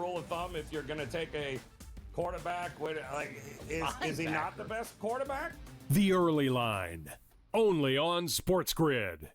rule of thumb if you're going to take a quarterback? Is he not the best quarterback? The Early Line, only on SportsGrid.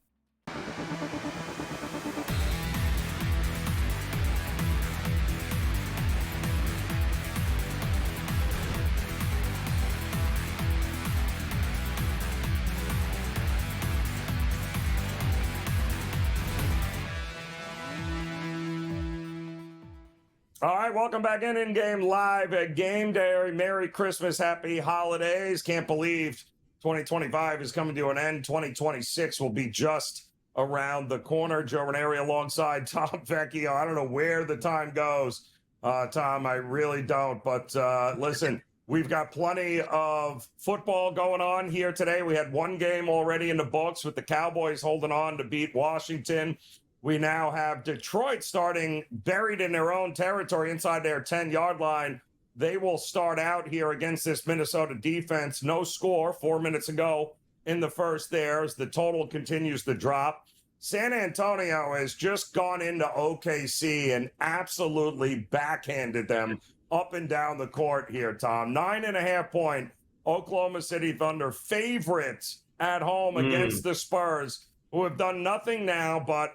All right, welcome back in-game live at GameDay. Merry Christmas, happy holidays. Can't believe 2025 is coming to an end. 2026 will be just around the corner. Joe Raineri alongside Tom Vecchio. I don't know where the time goes, Tom. I really don't. But listen, we've got plenty of football going on here today. We had one game already in the books with the Cowboys holding on to beat Washington. We now have Detroit starting buried in their own territory inside their 10-yard line. They will start out here against this Minnesota defense. No score 4 minutes ago in the first there as the total continues to drop. San Antonio has just gone into OKC and absolutely backhanded them up and down the court here, Tom. 9.5-point Oklahoma City Thunder favorites at home against the Spurs, who have done nothing now but,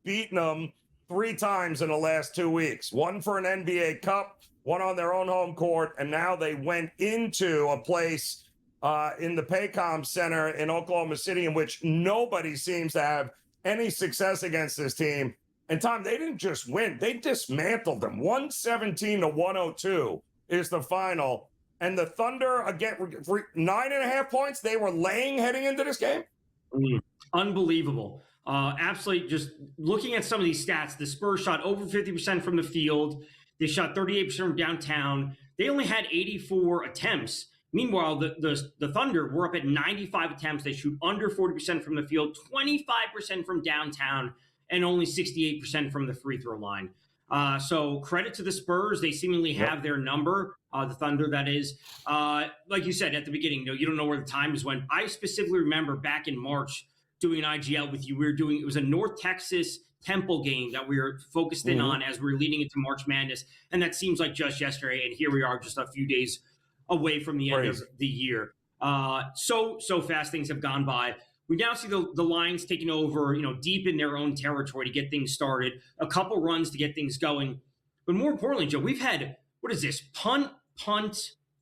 beaten them 3 times in the last 2 weeks. One for an NBA Cup, one on their own home court, and now they went into a place in the Paycom Center in Oklahoma City in which nobody seems to have any success against this team. And, Tom, they didn't just win. They dismantled them. 117-102 is the final. And the Thunder, again, 9.5 points they were laying heading into this game? Unbelievable. Absolutely. Just looking at some of these stats, the Spurs shot over 50% from the field. They shot 38% from downtown. They only had 84 attempts. Meanwhile, the Thunder were up at 95 attempts. They shoot under 40% from the field, 25% from downtown, and only 68% from the free throw line. So credit to the Spurs. They seemingly have their number, the Thunder, that is. Like you said at the beginning, you don't know where the time is when. I specifically remember back in March doing an IGL with you. It was a North Texas Temple game that we were focused in on as we were leading into March Madness. And that seems like just yesterday. And here we are just a few days away from the end of the year. So fast things have gone by. We now see the Lions taking over, deep in their own territory to get things started, a couple runs to get things going. But more importantly, Joe, we've had, what is this? Punt, 3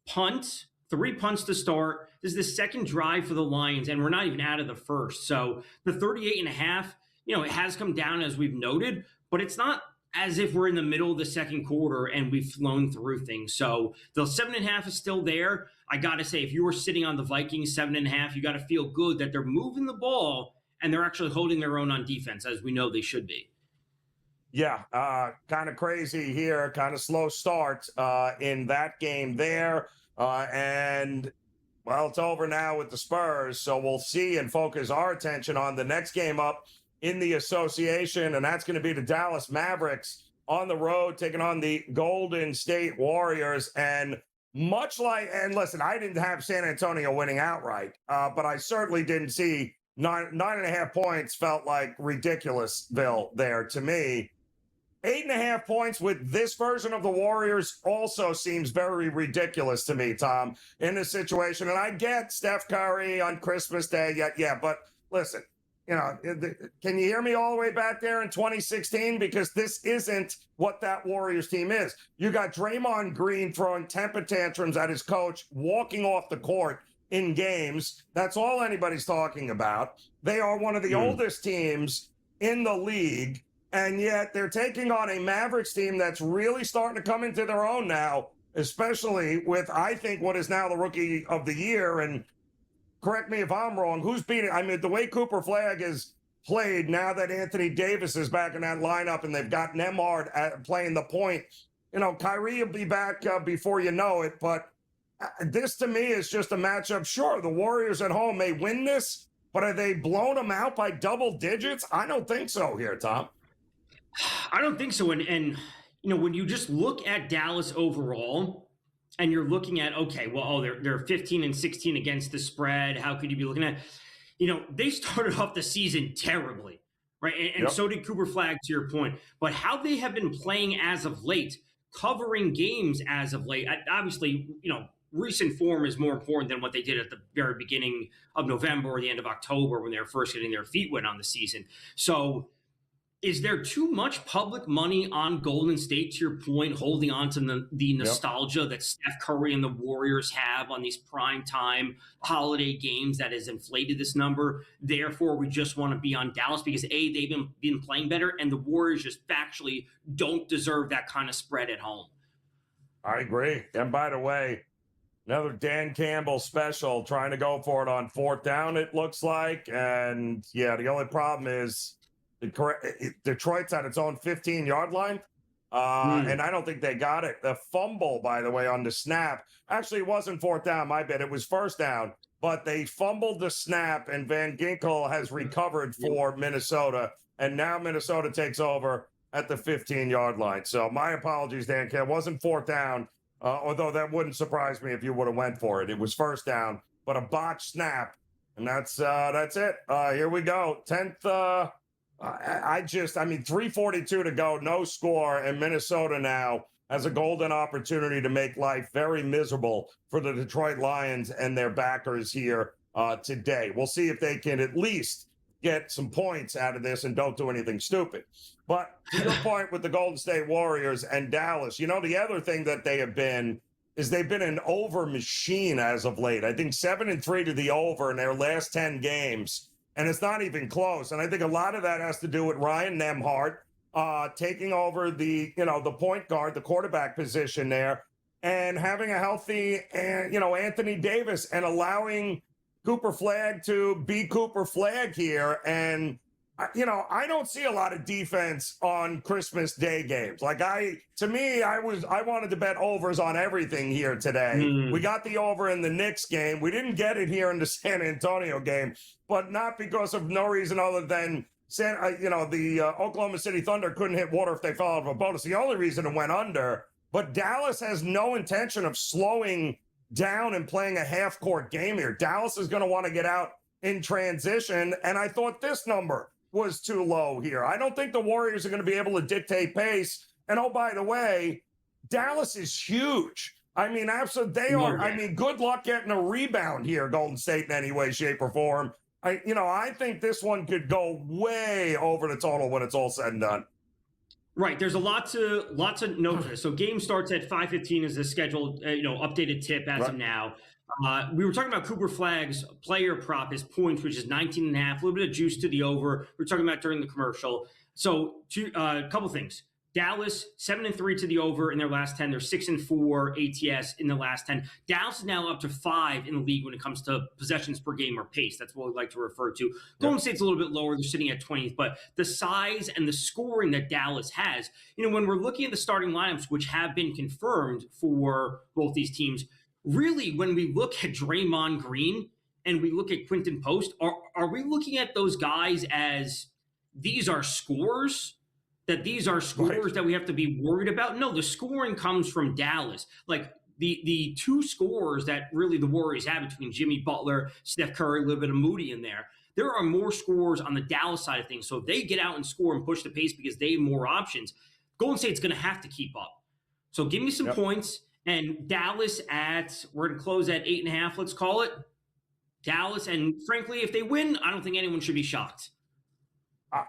punts to start. This is the second drive for the Lions, and we're not even out of the first. So the 38.5, it has come down as we've noted, but it's not as if we're in the middle of the second quarter and we've flown through things. So the 7.5 is still there. I got to say, if you were sitting on the Vikings 7.5, you got to feel good that they're moving the ball and they're actually holding their own on defense, as we know they should be. Yeah, kind of crazy here, kind of slow start in that game there. And, it's over now with the Spurs, so we'll see and focus our attention on the next game up in the association, and that's going to be the Dallas Mavericks on the road taking on the Golden State Warriors. And listen, I didn't have San Antonio winning outright, but I certainly didn't see 9.5 points felt like ridiculousville there to me. 8.5 points with this version of the Warriors also seems very ridiculous to me, Tom, in this situation. And I get Steph Curry on Christmas Day, but listen, can you hear me all the way back there in 2016? Because this isn't what that Warriors team is. You got Draymond Green throwing temper tantrums at his coach, walking off the court in games. That's all anybody's talking about. They are one of the oldest teams in the league, and yet they're taking on a Mavericks team that's really starting to come into their own now, especially with, I think, what is now the Rookie of the Year. And correct me if I'm wrong, who's beating? I mean, the way Cooper Flagg is played now that Anthony Davis is back in that lineup and they've got Nembhard playing the point, Kyrie will be back before you know it. But this to me is just a matchup. Sure, the Warriors at home may win this, but are they blown them out by double digits? I don't think so here, Tom. I don't think so. And when you just look at Dallas overall and you're looking at, they're 15 and 16 against the spread. How could you be looking at, they started off the season terribly. right? And so did Cooper Flagg, to your point. But how they have been playing as of late, covering games as of late, obviously, recent form is more important than what they did at the very beginning of November or the end of October when they were first getting their feet wet on the season. So is there too much public money on Golden State, to your point, holding on to the nostalgia that Steph Curry and the Warriors have on these primetime holiday games that has inflated this number? Therefore, we just want to be on Dallas because, A, they've been playing better, and the Warriors just factually don't deserve that kind of spread at home. I agree. And by the way, another Dan Campbell special, trying to go for it on 4th down, it looks like. And, the only problem is Detroit's at its own 15-yard line, and I don't think they got it. The fumble, by the way, on the snap, actually it wasn't 4th down, my bad. It was 1st down, but they fumbled the snap, and Van Ginkel has recovered for Minnesota, and now Minnesota takes over at the 15-yard line. So my apologies, Dan Campbell. It wasn't 4th down, although that wouldn't surprise me if you would have went for it. It was 1st down, but a botched snap, and that's it. Here we go. 10th. 3:42 to go, no score, and Minnesota now has a golden opportunity to make life very miserable for the Detroit Lions and their backers here today. We'll see if they can at least get some points out of this and don't do anything stupid. But to your point with the Golden State Warriors and Dallas, the other thing that they have been is they've been an over machine as of late. I think 7-3 to the over in their last 10 games. And it's not even close. And I think a lot of that has to do with Ryan Nembhard taking over the point guard, the quarterback position there, and having a healthy, Anthony Davis and allowing Cooper Flagg to be Cooper Flagg here. And, I don't see a lot of defense on Christmas Day games. Like I wanted to bet overs on everything here today. We got the over in the Knicks game. We didn't get it here in the San Antonio game, but not because of no reason other than the Oklahoma City Thunder couldn't hit water if they fell out of a boat. It's the only reason it went under. But Dallas has no intention of slowing down and playing a half-court game here. Dallas is going to want to get out in transition, and I thought this number was too low here. I don't think the Warriors are going to be able to dictate pace. And oh, by the way, Dallas is huge. Absolutely, they are. Good luck getting a rebound here, Golden State, in any way, shape, or form. I think this one could go way over the total when it's all said and done. Right. There's lots of notes for this. So game starts at 5:15 is the scheduled, updated tip as of now. We were talking about Cooper Flagg's player prop, his points, which is 19.5, a little bit of juice to the over. We were talking about during the commercial. So a couple things. Dallas, 7-3 to the over in their last 10. They're 6-4 ATS in the last 10. Dallas is now up to 5 in the league when it comes to possessions per game or pace. That's what we like to refer to. Golden State's a little bit lower. They're sitting at 20th. But the size and the scoring that Dallas has, when we're looking at the starting lineups, which have been confirmed for both these teams, really, when we look at Draymond Green and we look at Quinton Post, are we looking at those guys as these are scores? That these are scores that we have to be worried about? No, the scoring comes from Dallas. Like the two scores that really the Warriors have between Jimmy Butler, Steph Curry, a little bit of Moody in there. There are more scores on the Dallas side of things. So if they get out and score and push the pace because they have more options, Golden State's going to have to keep up. So give me some points. And Dallas we're going to close at 8.5, let's call it. Dallas, and frankly, if they win, I don't think anyone should be shocked.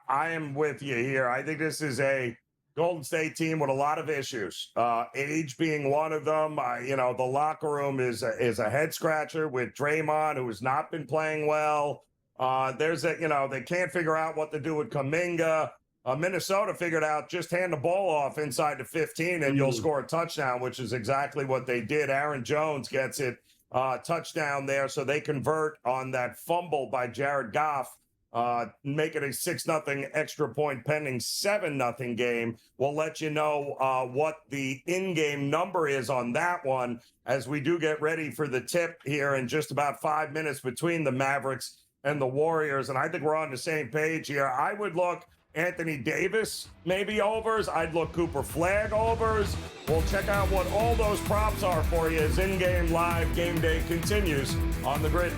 I am with you here. I think this is a Golden State team with a lot of issues. Age being one of them. The locker room is a head scratcher with Draymond, who has not been playing well. They can't figure out what to do with Kuminga. Minnesota figured out just hand the ball off inside the 15 and you'll score a touchdown, which is exactly what they did. Aaron Jones gets it touchdown there, so they convert on that fumble by Jared Goff. Make it a 6-0 extra point pending 7-0 game. We'll let you know what the in-game number is on that one as we do get ready for the tip here in just about 5 minutes between the Mavericks and the Warriors. And I think we're on the same page here. I would look Anthony Davis, maybe overs. I'd look Cooper Flagg overs. We'll check out what all those props are for you as in-game live game day continues on the grid.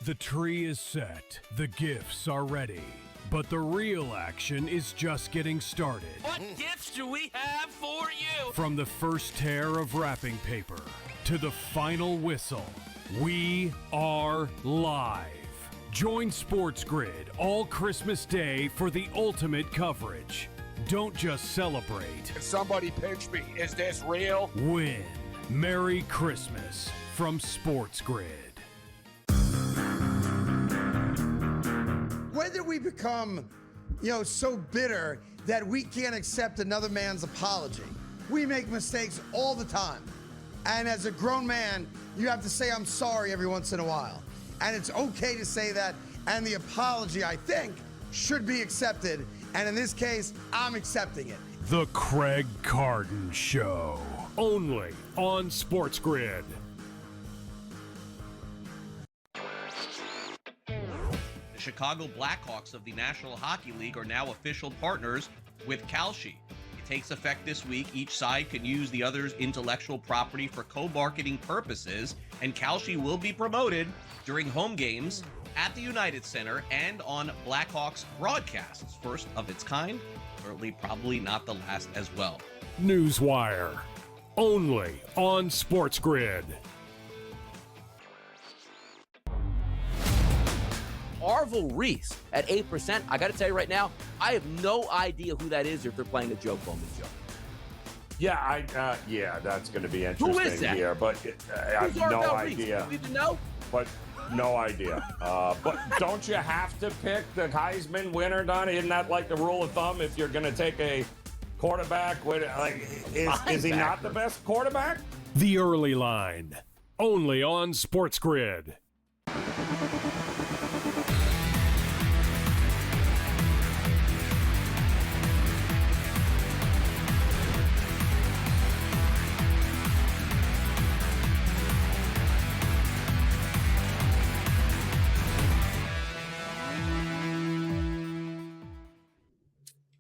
The tree is set, the gifts are ready, but the real action is just getting started. What gifts do we have for you? From the first tear of wrapping paper to the final whistle, we are live. Join SportsGrid all Christmas Day for the ultimate coverage. Don't just celebrate. Somebody pinch me. Is this real? Win. Merry Christmas from SportsGrid. When did we become, so bitter that we can't accept another man's apology? We make mistakes all the time. And as a grown man, you have to say, I'm sorry every once in a while. And it's okay to say that. And the apology, I think, should be accepted. And in this case, I'm accepting it. The Craig Carden Show. Only on SportsGrid. The Chicago Blackhawks of the National Hockey League are now official partners with Kalshi. It takes effect this week. Each side can use the other's intellectual property for co-marketing purposes, and Kalshi will be promoted during home games at the United Center and on Blackhawks broadcasts. First of its kind, certainly probably not the last as well. Newswire. Only on SportsGrid. Arvel Reese at 8%. I got to tell you right now, I have no idea who that is or if they're playing a joke on the show. Yeah, that's going to be interesting Who is that? here, but I have no idea. You need to know? But no idea. But don't you have to pick the Heisman winner, Donnie? Isn't that like the rule of thumb if you're going to take a quarterback? Is he not the best quarterback? The Early Line. Only on SportsGrid.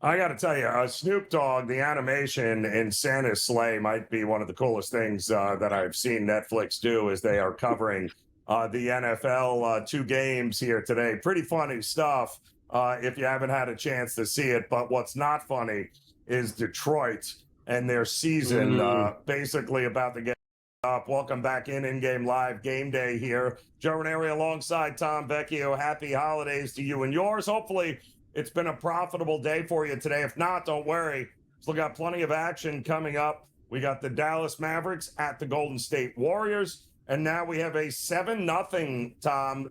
I got to tell you, Snoop Dogg, the animation in Santa's sleigh might be one of the coolest things that I've seen Netflix do as they are covering the NFL 2 games here today. Pretty funny stuff if you haven't had a chance to see it. But what's not funny is Detroit and their season basically about to get up. Welcome back in-game live game day here. Joe Raineri alongside Tom Vecchio. Happy holidays to you and yours. Hopefully, it's been a profitable day for you today. If not, don't worry. Still got plenty of action coming up. We got the Dallas Mavericks at the Golden State Warriors. And now we have a 7-0, Tom,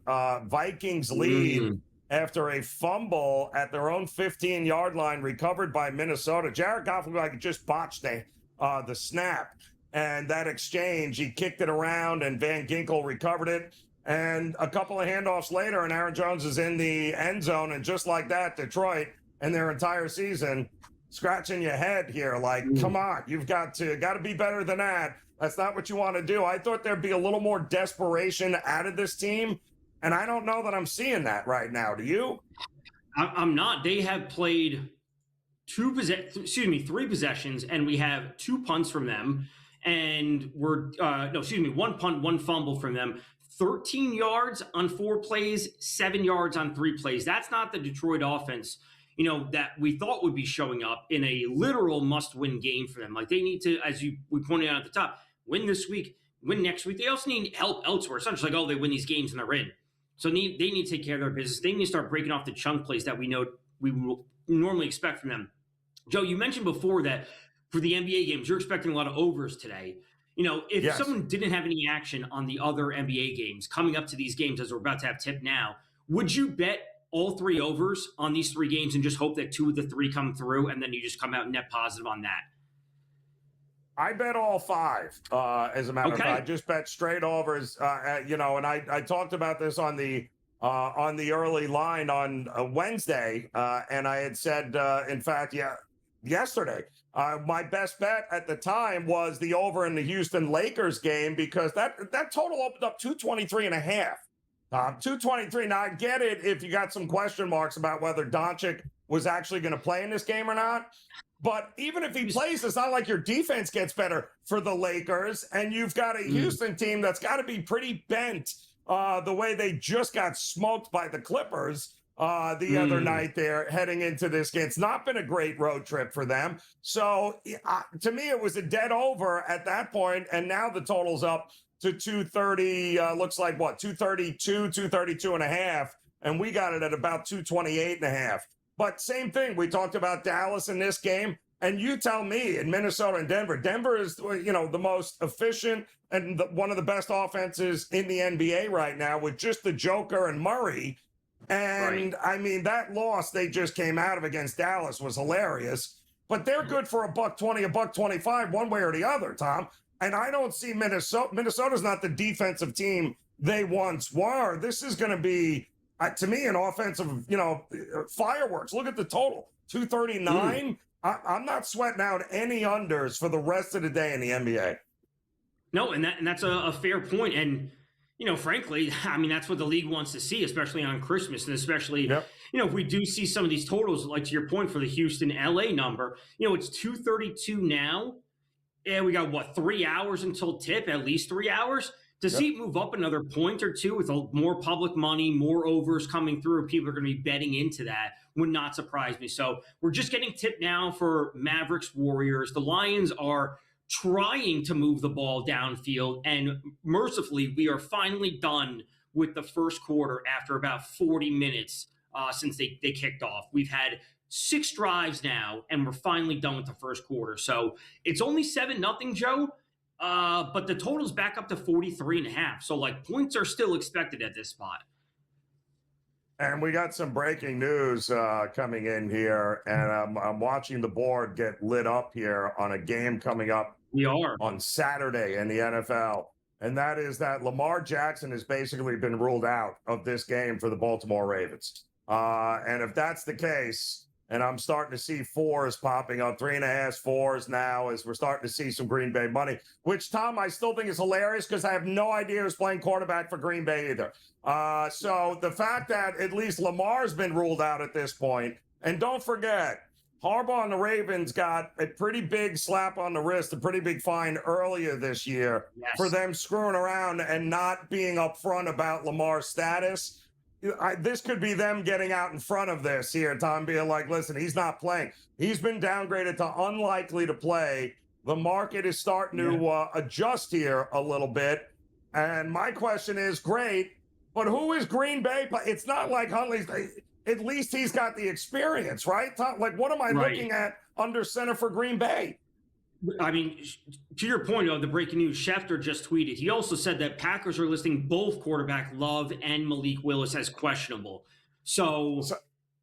Vikings lead after a fumble at their own 15-yard line recovered by Minnesota. Jared Goff looked like he just botched the snap. And that exchange, he kicked it around and Van Ginkel recovered it. And a couple of handoffs later, and Aaron Jones is in the end zone. And just like that, Detroit and their entire season scratching your head here. Like, come on, you've got to be better than that. That's not what you want to do. I thought there'd be a little more desperation out of this team. And I don't know that I'm seeing that right now. Do you? I'm not. They have played 3 possessions, and we have 2 punts from them. And 1 punt, 1 fumble from them. 13 yards on 4 plays, 7 yards on 3 plays. That's not the Detroit offense, that we thought would be showing up in a literal must-win game for them. Like, they need to, as we pointed out at the top, win this week, win next week. They also need help elsewhere. It's not just like, they win these games and they're in. So they need to take care of their business. They need to start breaking off the chunk plays that we know we will normally expect from them. Joe, you mentioned before that for the NBA games, you're expecting a lot of overs today. If someone didn't have any action on the other NBA games coming up to these games, as we're about to have tip now, would you bet all 3 overs on these 3 games and just hope that 2 of the 3 come through and then you just come out net positive on that? I bet all 5. As a matter of fact, I just bet straight overs. And I talked about this on the early line on Wednesday, and I had said, in fact, yesterday. My best bet at the time was the over in the Houston Lakers game because that total opened up 223.5. 223. Now, I get it if you got some question marks about whether Doncic was actually going to play in this game or not. But even if he plays, it's not like your defense gets better for the Lakers. And you've got a Houston team that's got to be pretty bent the way they just got smoked by the Clippers the other night there heading into this game. It's not been a great road trip for them. So to me, it was a dead over at that point, and now the total's up to 230, looks like what, 232 and a half, and we got it at about 228 and a half. But same thing, we talked about Dallas in this game, and you tell me in Minnesota and Denver is, the most efficient and one of the best offenses in the NBA right now with just the Joker and Murray. And I mean, that loss they just came out of against Dallas was hilarious, but they're good for $120, $125, one way or the other, Tom. And I don't see Minnesota's not the defensive team they once were. This is going to be, to me, an offensive, fireworks. Look at the total, 239. I'm not sweating out any unders for the rest of the day in the NBA. No, and that's a fair point. And, frankly, I mean, that's what the league wants to see, especially on Christmas. And especially, if we do see some of these totals, like to your point for the Houston-LA number, it's 232 now. And we got, 3 hours until tip, at least 3 hours? To see it move up another point or two with more public money, more overs coming through, people are going to be betting into that, would not surprise me. So we're just getting tipped now for Mavericks Warriors. The Lions are trying to move the ball downfield, and mercifully, we are finally done with the first quarter after about 40 minutes since they kicked off. We've had 6 drives now, and we're finally done with the first quarter. So it's only 7-0, Joe. But the total's back up to 43.5. So, points are still expected at this spot. And we got some breaking news coming in here. And I'm watching the board get lit up here on a game coming up on Saturday in the NFL. And that is that Lamar Jackson has basically been ruled out of this game for the Baltimore Ravens. And if that's the case, and I'm starting to see 4s popping up, 3.5, 4s now, as we're starting to see some Green Bay money, which, Tom, I still think is hilarious because I have no idea who's playing quarterback for Green Bay either. So the fact that at least Lamar's been ruled out at this point, and don't forget, Harbaugh and the Ravens got a pretty big slap on the wrist, a pretty big fine earlier this year for them screwing around and not being upfront about Lamar's status. This could be them getting out in front of this here, Tom, being like, listen, he's not playing. He's been downgraded to unlikely to play. The market is starting to adjust here a little bit. And my question is, great, but who is Green Bay? It's not like Huntley's. At least he's got the experience, right, Tom? What am I looking at under center for Green Bay? I mean, to your point of the breaking news, Schefter just tweeted. He also said that Packers are listing both quarterback Love and Malik Willis as questionable. So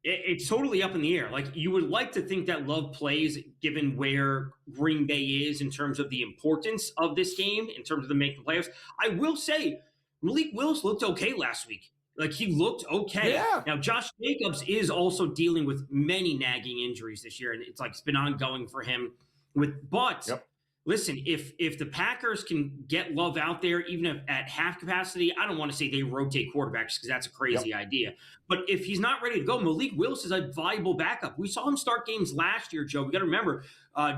it's totally up in the air. You would like to think that Love plays, given where Green Bay is in terms of the importance of this game, in terms of the making playoffs. I will say Malik Willis looked okay last week. He looked okay. Yeah. Now, Josh Jacobs is also dealing with many nagging injuries this year, and it's been ongoing for him. Listen, if the Packers can get Love out there, even if at half capacity, I don't want to say they rotate quarterbacks because that's a crazy idea. But if he's not ready to go, Malik Willis is a viable backup. We saw him start games last year, Joe. We got to remember,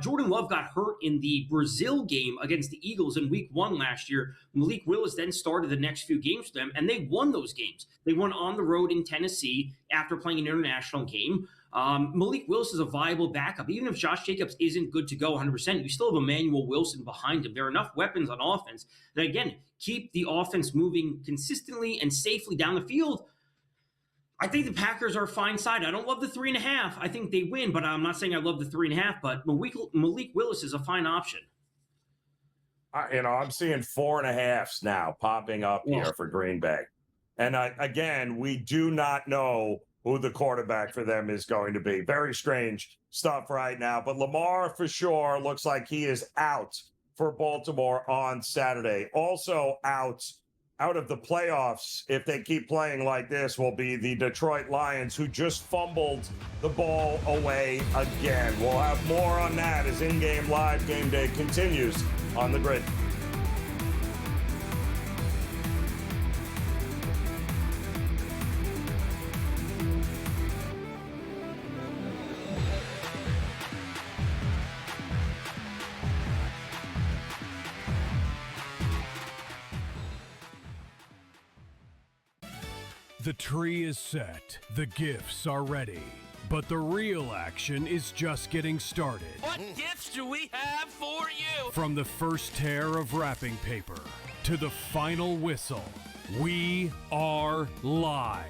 Jordan Love got hurt in the Brazil game against the Eagles in week 1 last year. Malik Willis then started the next few games for them, and they won those games. They won on the road in Tennessee after playing an international game. Malik Willis is a viable backup. Even if Josh Jacobs isn't good to go 100%, you still have Emmanuel Wilson behind him. There are enough weapons on offense that, again, keep the offense moving consistently and safely down the field. I think the Packers are a fine side. I don't love the 3.5. I think they win, but I'm not saying I love the 3.5. But Malik Willis is a fine option. I'm seeing 4.5s now popping up here for Green Bay. And again, we do not know who the quarterback for them is going to be. Very strange stuff right now. But Lamar, for sure, looks like he is out for Baltimore on Saturday. Also out of the playoffs, if they keep playing like this, will be the Detroit Lions, who just fumbled the ball away again. We'll have more on that as in-game live game day continues on the grid. The tree is set, the gifts are ready, but the real action is just getting started. What gifts do we have for you? From the first tear of wrapping paper to the final whistle, we are live.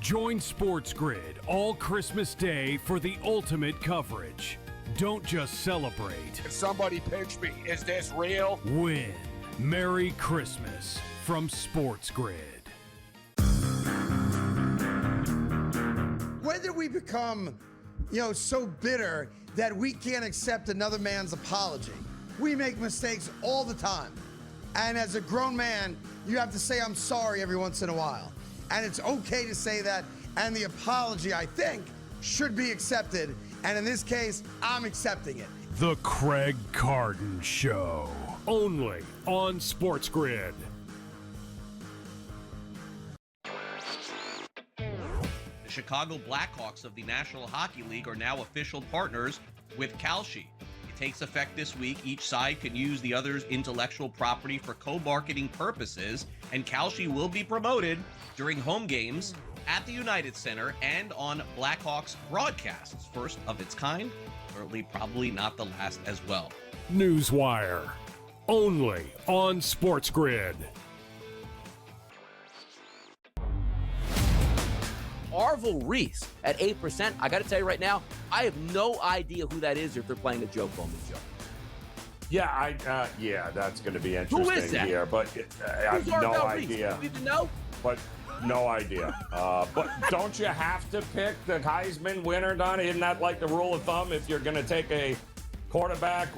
Join SportsGrid all Christmas Day for the ultimate coverage. Don't just celebrate. Somebody pinch me. Is this real? Win. Merry Christmas from SportsGrid. When did we become, so bitter that we can't accept another man's apology? We make mistakes all the time. And as a grown man, you have to say, I'm sorry every once in a while. And it's okay to say that. And the apology, I think, should be accepted. And in this case, I'm accepting it. The Craig Carden Show. Only on SportsGrid. The Chicago Blackhawks of the National Hockey League are now official partners with Kalshi. It takes effect this week. Each side can use the other's intellectual property for co-marketing purposes, and Kalshi will be promoted during home games at the United Center and on Blackhawks broadcasts. First of its kind, certainly probably not the last as well. Newswire. Only on SportsGrid. Arvel Reese at 8%. I got to tell you right now, I have no idea who that is or if they're playing a joke on me, Joe. Yeah, that's going to be interesting Who is that? here, but I have Who's no Arvel Reese? idea. Do you even know? But no idea. But don't you have to pick the Heisman winner, Donnie? Isn't that like the rule of thumb if you're going to take a quarterback?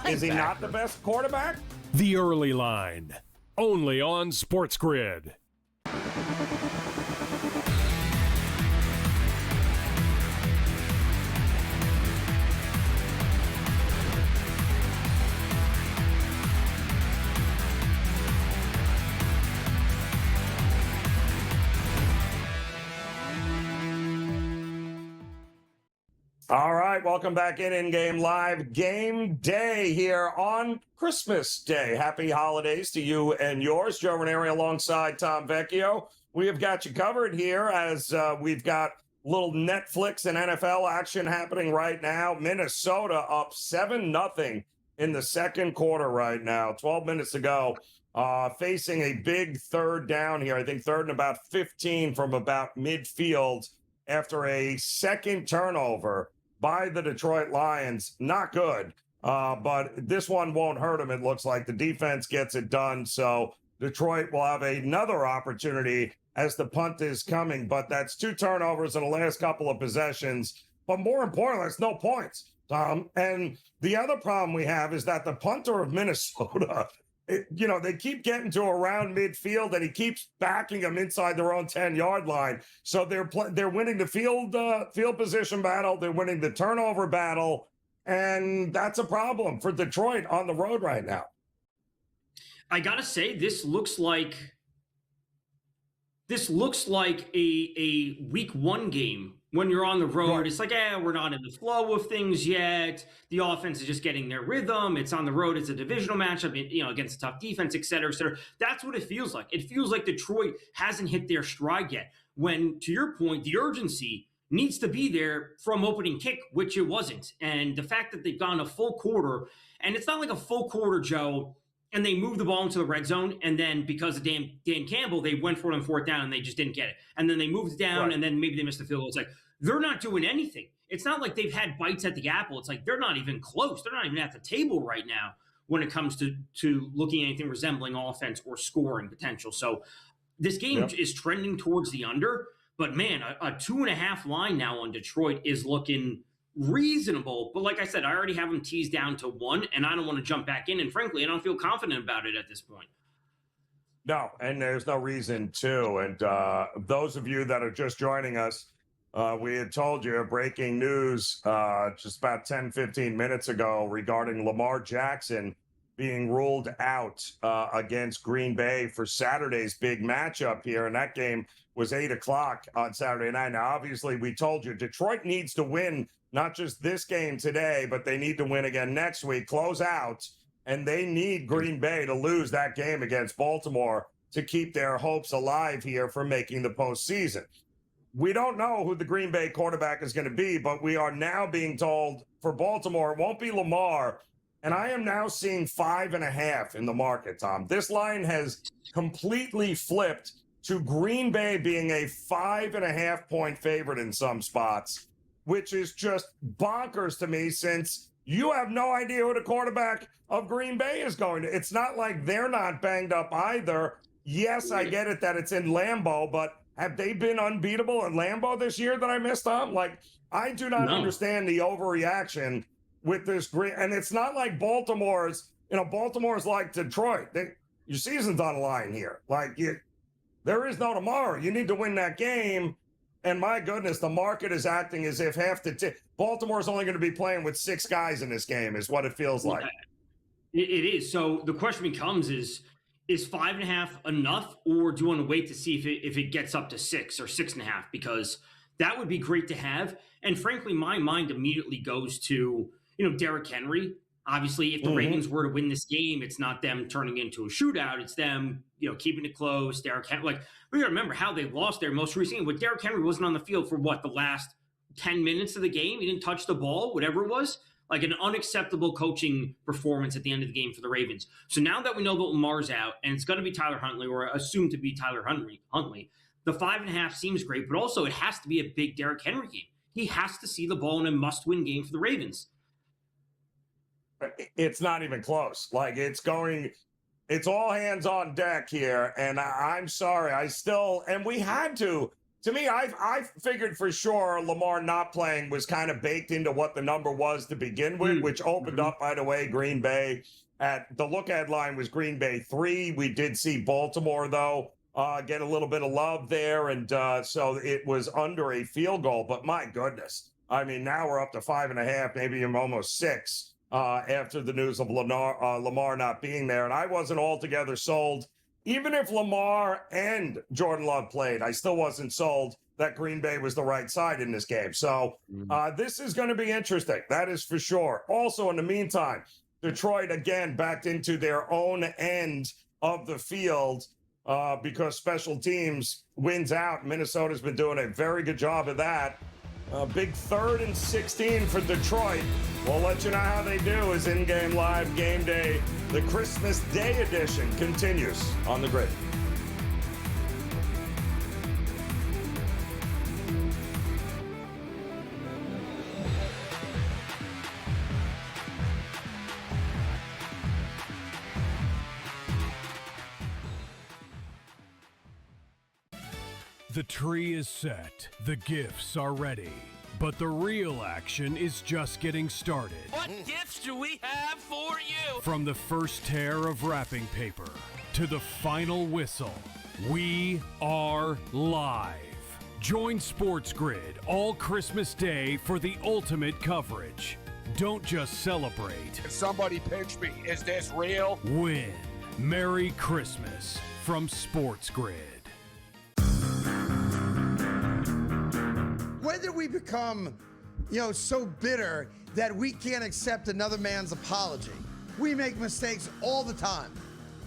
Is he not the best quarterback? The Early Line. Only on SportsGrid. All right, welcome back in Game Live. Game Day here on Christmas Day. Happy holidays to you and yours. Joe Raineri alongside Tom Vecchio. We have got you covered here as we've got little Netflix and NFL action happening right now. Minnesota up 7-0 in the second quarter right now. 12 minutes to go. Facing a big third down here. I think third and about 15 from about midfield after a second turnover by the Detroit Lions. Not good, but this one won't hurt them. It looks like the defense gets it done. So Detroit will have another opportunity as the punt is coming, but that's two turnovers in the last couple of possessions. But more importantly, it's no points, Tom. And the other problem we have is that the punter of Minnesota, they keep getting to around midfield, and he keeps backing them inside their own 10-yard line. So they're winning the field position battle. They're winning the turnover battle, and that's a problem for Detroit on the road right now. I gotta say, this looks like a week one game. When you're on the road, Right. It's like, we're not in the flow of things yet. The offense is just getting their rhythm. It's on the road. It's a divisional matchup, against a tough defense, et cetera, et cetera. That's what it feels like. It feels like Detroit hasn't hit their stride yet. When, to your point, the urgency needs to be there from opening kick, which it wasn't. And the fact that they've gone a full quarter, and it's not like a full quarter, Joe, and they moved the ball into the red zone, and then because of Dan Campbell, they went for it on fourth down, and they just didn't get it. And then they moved it down, Right. and then maybe they missed the field goal. It's like, they're not doing anything. It's not like they've had bites at the apple. It's like they're not even close. They're not even at the table right now when it comes to looking at anything resembling offense or scoring potential. So this game is trending towards the under, but man, a 2.5 line now on Detroit is looking reasonable. But like I said, I already have them teased down to 1, and I don't want to jump back in. And frankly, I don't feel confident about it at this point. No, and there's no reason to. And those of you that are just joining us, we had told you breaking news just about 10, 15 minutes ago regarding Lamar Jackson being ruled out against Green Bay for Saturday's big matchup here. And that game was 8 o'clock on Saturday night. Now, obviously, we told you Detroit needs to win not just this game today, but they need to win again next week, close out, and they need Green Bay to lose that game against Baltimore to keep their hopes alive here for making the postseason. We don't know who the Green Bay quarterback is going to be, but we are now being told for Baltimore, it won't be Lamar. And I am now seeing 5.5 in the market, Tom. This line has completely flipped to Green Bay being a 5.5-point favorite in some spots, which is just bonkers to me since you have no idea who the quarterback of Green Bay is going to. It's not like they're not banged up either. Yes, I get it that it's in Lambeau, but have they been unbeatable in Lambeau this year that I missed on? Like, I do not understand the overreaction with this Green. And it's not like Baltimore's like Detroit. Your season's on the line here. Like, there is no tomorrow. You need to win that game. And my goodness, the market is acting as if Baltimore's only going to be playing with 6 guys in this game is what it feels like. It is. So the question becomes is 5.5 enough, or do you want to wait to see if it gets up to 6 or 6.5? Because that would be great to have. And frankly, my mind immediately goes to, Derrick Henry. Obviously, if the Ravens were to win this game, it's not them turning into a shootout. It's them, keeping it close. Derrick Henry, we got to remember how they lost their most recent game. But Derrick Henry wasn't on the field for the last 10 minutes of the game. He didn't touch the ball, whatever it was. Like an unacceptable coaching performance at the end of the game for the Ravens. So now that we know that Lamar's out, and it's going to be Tyler Huntley, or assumed to be Tyler Huntley, the 5.5 seems great, but also it has to be a big Derrick Henry game. He has to see the ball in a must-win game for the Ravens. It's not even close. Like, it's all hands on deck here. And I'm sorry. We had to me, I figured for sure Lamar not playing was kind of baked into what the number was to begin with, which opened up, by the way, Green Bay at the look-ahead line was Green Bay 3. We did see Baltimore, though, get a little bit of love there. And so it was under a field goal. But my goodness, I mean, now we're up to 5.5, maybe almost 6. After the news of Lamar not being there. And I wasn't altogether sold. Even if Lamar and Jordan Love played, I still wasn't sold that Green Bay was the right side in this game. So this is going to be interesting. That is for sure. Also, in the meantime, Detroit, again, backed into their own end of the field because special teams wins out. Minnesota's been doing a very good job of that. Big 3rd and 16 for Detroit. We'll let you know how they do as in-game live game day. The Christmas Day edition continues on the grid. The tree is set, the gifts are ready, but the real action is just getting started. What gifts do we have for you? From the first tear of wrapping paper to the final whistle, we are live. Join SportsGrid all Christmas Day for the ultimate coverage. Don't just celebrate. Somebody pinch me. Is this real? Win. Merry Christmas from SportsGrid. When did we become, so bitter that we can't accept another man's apology? We make mistakes all the time.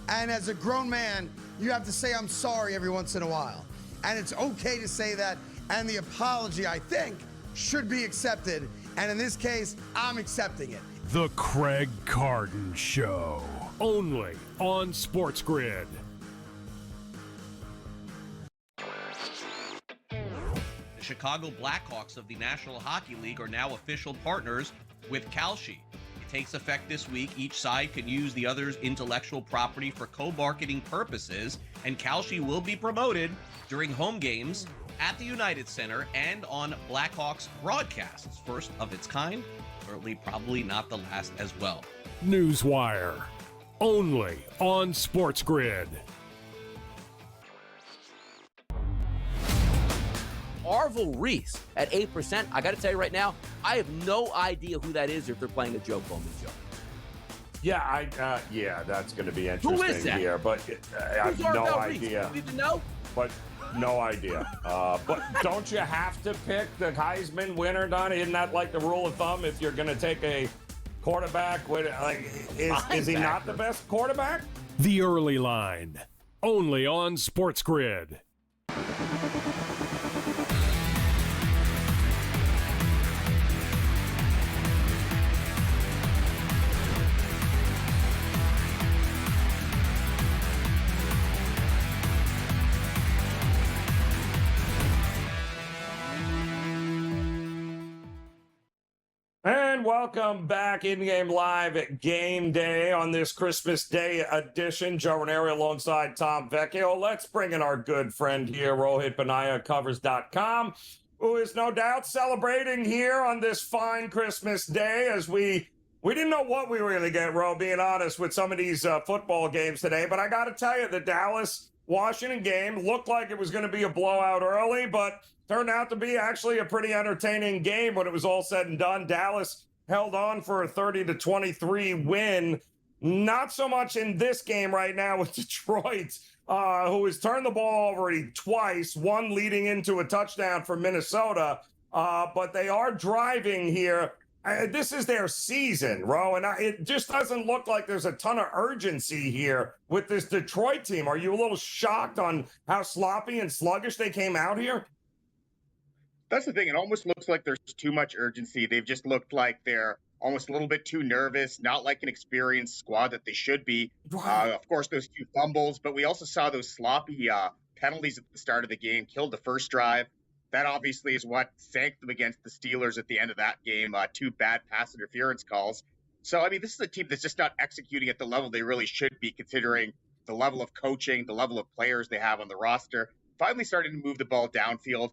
And as a grown man, you have to say, I'm sorry every once in a while. And it's okay to say that. And the apology, I think, should be accepted. And in this case, I'm accepting it. The Craig Carden Show. Only on SportsGrid. The Chicago Blackhawks of the National Hockey League are now official partners with Kalshi. It takes effect this week. Each side can use the other's intellectual property for co-marketing purposes, and Kalshi will be promoted during home games at the United Center and on Blackhawks broadcasts. First of its kind, certainly probably not the last as well. Newswire. Only on SportsGrid. Arvel Reese at 8%. I got to tell you right now, I have no idea who that is or if they're playing a Joe Bowman show. Yeah, that's going to be interesting Who is that? here, but I have no idea. You need to know? But no idea. But don't you have to pick the Heisman winner, Donnie? Isn't that like the rule of thumb if you're going to take a quarterback? Is he not the best quarterback? The early line. only on SportsGrid. And welcome back in-game live at Game Day on this Christmas Day edition. Joe Raineri alongside Tom Vecchio. Let's bring in our good friend here, Rohit Banaya, covers.com, who is no doubt celebrating here on this fine Christmas day as we didn't know what we were going to get, Ro, being honest, with some of these football games today. But I got to tell you, the Dallas-Washington game looked like it was going to be a blowout early, but turned out to be actually a pretty entertaining game when it was all said and done. Dallas held on for a 30-23 win. Not so much in this game right now with Detroit, who has turned the ball over already twice, one leading into a touchdown for Minnesota. But they are driving here. This is their season, Ro, and it just doesn't look like there's a ton of urgency here with this Detroit team. Are you a little shocked on how sloppy and sluggish they came out here? That's the thing. It almost looks like there's too much urgency. They've just looked like they're almost a little bit too nervous, not like an experienced squad that they should be. Of course, those two fumbles, but we also saw those sloppy penalties at the start of the game, killed the first drive. That obviously is what sank them against the Steelers at the end of that game, two bad pass interference calls. So, I mean, this is a team that's just not executing at the level they really should be, considering the level of coaching, the level of players they have on the roster. Finally starting to move the ball downfield.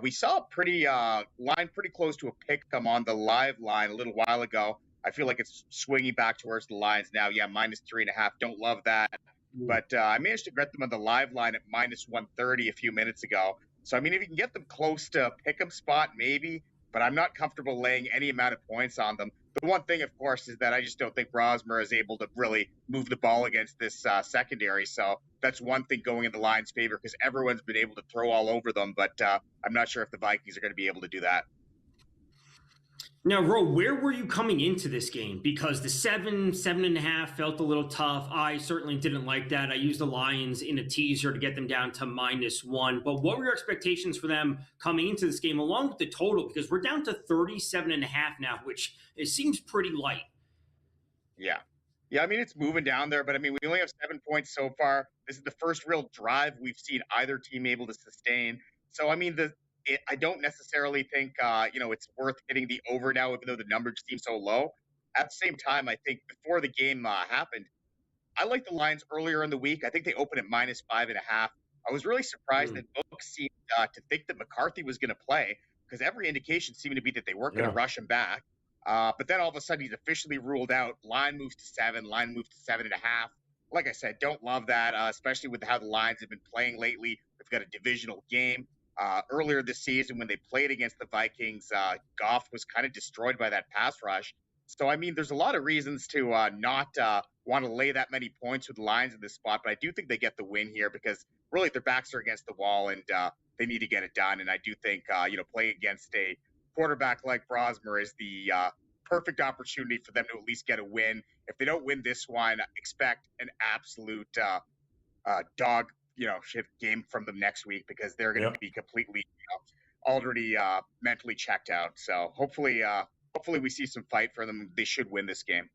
We saw a pretty line pretty close to a pick 'em on the live line a little while ago. I feel like it's swinging back towards the lines now. Yeah, -3.5. Don't love that. But I managed to get them on the live line at -130 a few minutes ago. So, I mean, if you can get them close to pick 'em spot, maybe. But I'm not comfortable laying any amount of points on them. The one thing, of course, is that I just don't think Rosmer is able to really move the ball against this secondary. So that's one thing going in the Lions' favor because everyone's been able to throw all over them. But I'm not sure if the Vikings are going to be able to do that. Now, Ro, where were you coming into this game? Because the 7.5 felt a little tough. I certainly didn't like that. I used the Lions in a teaser to get them down to -1. But what were your expectations for them coming into this game, along with the total? Because we're down to 37.5 now, which it seems pretty light. Yeah. Yeah, I mean, it's moving down there, but I mean, we only have 7 points so far. This is the first real drive we've seen either team able to sustain. So, I mean, I don't necessarily think, it's worth hitting the over now, even though the numbers seem so low. At the same time, I think before the game happened, I liked the Lions earlier in the week. I think they opened at -5.5. I was really surprised that books seemed to think that McCarthy was going to play because every indication seemed to be that they weren't going to rush him back. But then all of a sudden he's officially ruled out. Line moves to 7, line moves to 7.5. Like I said, don't love that, especially with how the Lions have been playing lately. They've got a divisional game. Earlier this season when they played against the Vikings, Goff was kind of destroyed by that pass rush. So, I mean, there's a lot of reasons to not want to lay that many points with the Lions in this spot, but I do think they get the win here because really their backs are against the wall and they need to get it done. And I do think, playing against a quarterback like Brosmer is the perfect opportunity for them to at least get a win. If they don't win this one, expect an absolute dog shit game from them next week because they're going to be completely already mentally checked out. So hopefully we see some fight for them. They should win this game.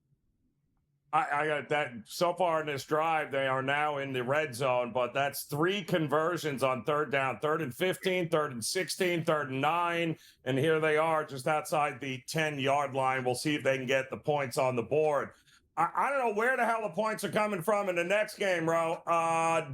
I got that. So far in this drive, they are now in the red zone, but that's 3 conversions on third down, 3rd and 15, 3rd and 16, 3rd and 9. And here they are just outside the 10-yard line. We'll see if they can get the points on the board. I don't know where the hell the points are coming from in the next game, Ro.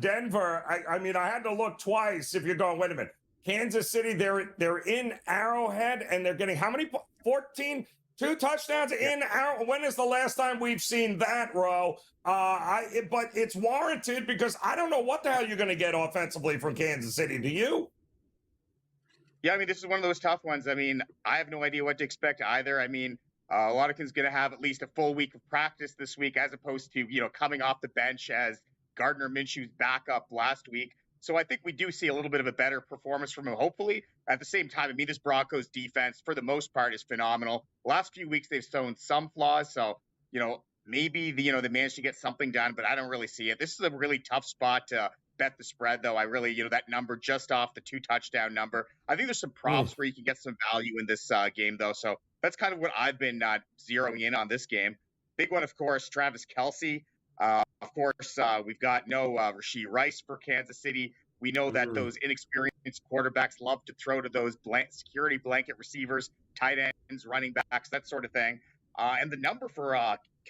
Denver, I mean, I had to look twice if you're going, wait a minute. Kansas City, they're in Arrowhead, and they're getting how many? 14? 2 touchdowns in Arrowhead. When is the last time we've seen that, Ro? But it's warranted because I don't know what the hell you're going to get offensively from Kansas City. Do you? Yeah, I mean, this is one of those tough ones. I mean, I have no idea what to expect either. I mean, Watkins going to have at least a full week of practice this week as opposed to, coming off the bench as Gardner Minshew's backup last week. So I think we do see a little bit of a better performance from him, hopefully. At the same time, I mean, this Broncos defense, for the most part, is phenomenal. Last few weeks, they've shown some flaws. So, maybe they managed to get something done, but I don't really see it. This is a really tough spot to bet the spread, though. I really, that number just off the 2-touchdown number. I think there's some props where you can get some value in this game, though. So that's kind of what I've been zeroing in on this game. Big one, of course, Travis Kelce. Of course, we've got no Rashee Rice for Kansas City. We know that those inexperienced quarterbacks love to throw to those security blanket receivers, tight ends, running backs, that sort of thing. And the number for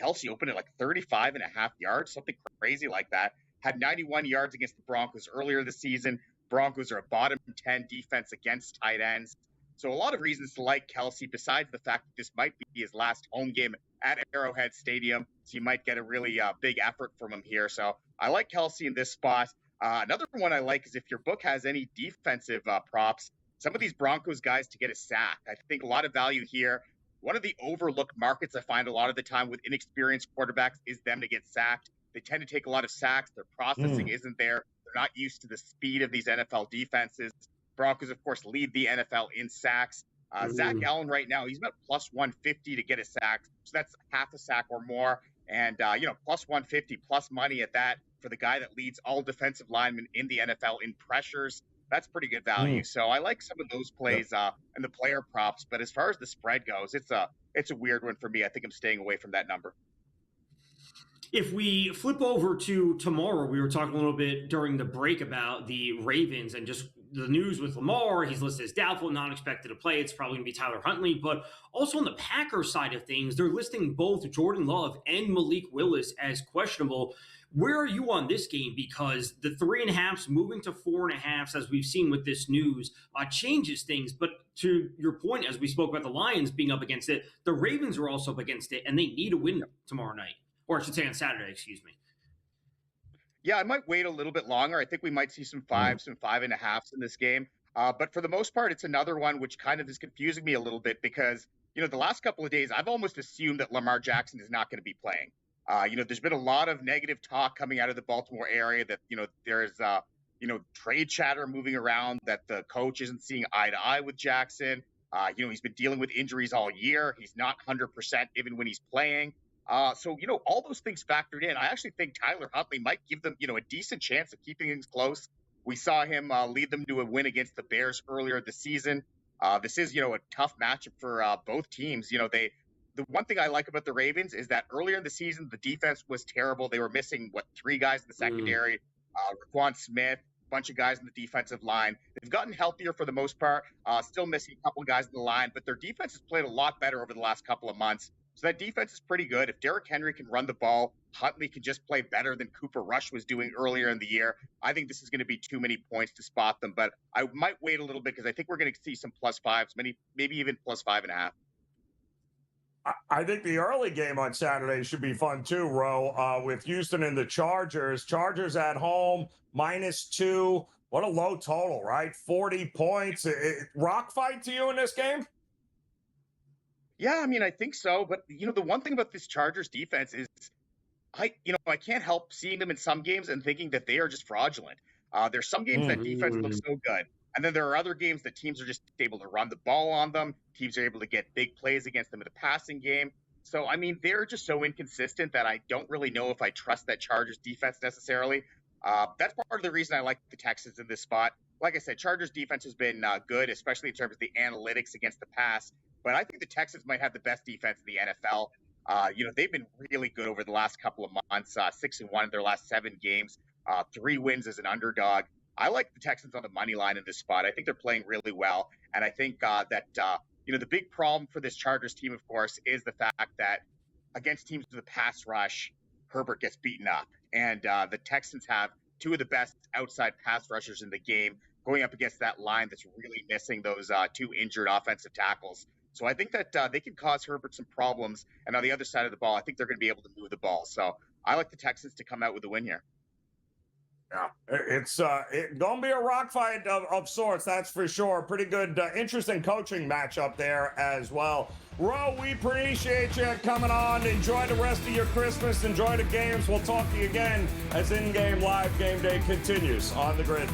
Kelce opened at like 35.5 yards, something crazy like that. Had 91 yards against the Broncos earlier this season. Broncos are a bottom 10 defense against tight ends. So a lot of reasons to like Kelce, besides the fact that this might be his last home game at Arrowhead Stadium. So you might get a really big effort from him here. So I like Kelce in this spot. Another one I like is if your book has any defensive props, some of these Broncos guys to get a sack. I think a lot of value here. One of the overlooked markets I find a lot of the time with inexperienced quarterbacks is them to get sacked. They tend to take a lot of sacks. Their processing isn't there. They're not used to the speed of these NFL defenses. Broncos, of course, lead the NFL in sacks. Zach Allen right now, he's about plus 150 to get a sack. So that's half a sack or more. And, plus 150, plus money at that for the guy that leads all defensive linemen in the NFL in pressures. That's pretty good value. So I like some of those plays and the player props. But as far as the spread goes, it's a weird one for me. I think I'm staying away from that number. If we flip over to tomorrow, we were talking a little bit during the break about the Ravens and just the news with Lamar. He's listed as doubtful, not expected to play. It's probably going to be Tyler Huntley. But also on the Packers side of things, they're listing both Jordan Love and Malik Willis as questionable. Where are you on this game? Because the 3.5s moving to 4.5s, as we've seen with this news, changes things. But to your point, as we spoke about the Lions being up against it, the Ravens are also up against it, and they need a win tomorrow night. Or I should say on Saturday, excuse me. Yeah, I might wait a little bit longer. I think we might see some 5s, some 5.5s in this game. But for the most part, it's another one which kind of is confusing me a little bit because, the last couple of days, I've almost assumed that Lamar Jackson is not going to be playing. There's been a lot of negative talk coming out of the Baltimore area that, there's, trade chatter moving around that the coach isn't seeing eye to eye with Jackson. He's been dealing with injuries all year. He's not 100% even when he's playing. So, all those things factored in, I actually think Tyler Huntley might give them, a decent chance of keeping things close. We saw him lead them to a win against the Bears earlier this season. This is, a tough matchup for both teams. The one thing I like about the Ravens is that earlier in the season, the defense was terrible. They were missing, 3 guys in the secondary, Raquan Smith, a bunch of guys in the defensive line. They've gotten healthier for the most part, still missing a couple of guys in the line, but their defense has played a lot better over the last couple of months. So that defense is pretty good. If Derrick Henry can run the ball, Huntley can just play better than Cooper Rush was doing earlier in the year. I think this is going to be too many points to spot them, but I might wait a little bit because I think we're going to see some +5s, maybe even +5.5. I think the early game on Saturday should be fun too, Ro, with Houston and the Chargers. Chargers at home, -2. What a low total, right? 40 points. Rock fight to you in this game? Yeah, I think so. But, the one thing about this Chargers defense is I can't help seeing them in some games and thinking that they are just fraudulent. There's some games that defense looks so good. And then there are other games that teams are just able to run the ball on them. Teams are able to get big plays against them in the passing game. So, they're just so inconsistent that I don't really know if I trust that Chargers defense necessarily. That's part of the reason I like the Texans in this spot. Like I said, Chargers defense has been good, especially in terms of the analytics against the pass. But I think the Texans might have the best defense in the NFL. They've been really good over the last couple of months, 6-1 in their last 7 games, 3 wins as an underdog. I like the Texans on the money line in this spot. I think they're playing really well. And I think that the big problem for this Chargers team, of course, is the fact that against teams with a pass rush, Herbert gets beaten up. And the Texans have 2 of the best outside pass rushers in the game going up against that line that's really missing those 2 injured offensive tackles. So I think that they can cause Herbert some problems. And on the other side of the ball, I think they're going to be able to move the ball. So I like the Texans to come out with a win here. Yeah, it's going to be a rock fight of sorts, that's for sure. Pretty good, interesting coaching matchup there as well. Ro, we appreciate you coming on. Enjoy the rest of your Christmas. Enjoy the games. We'll talk to you again as in-game live game day continues on the grid.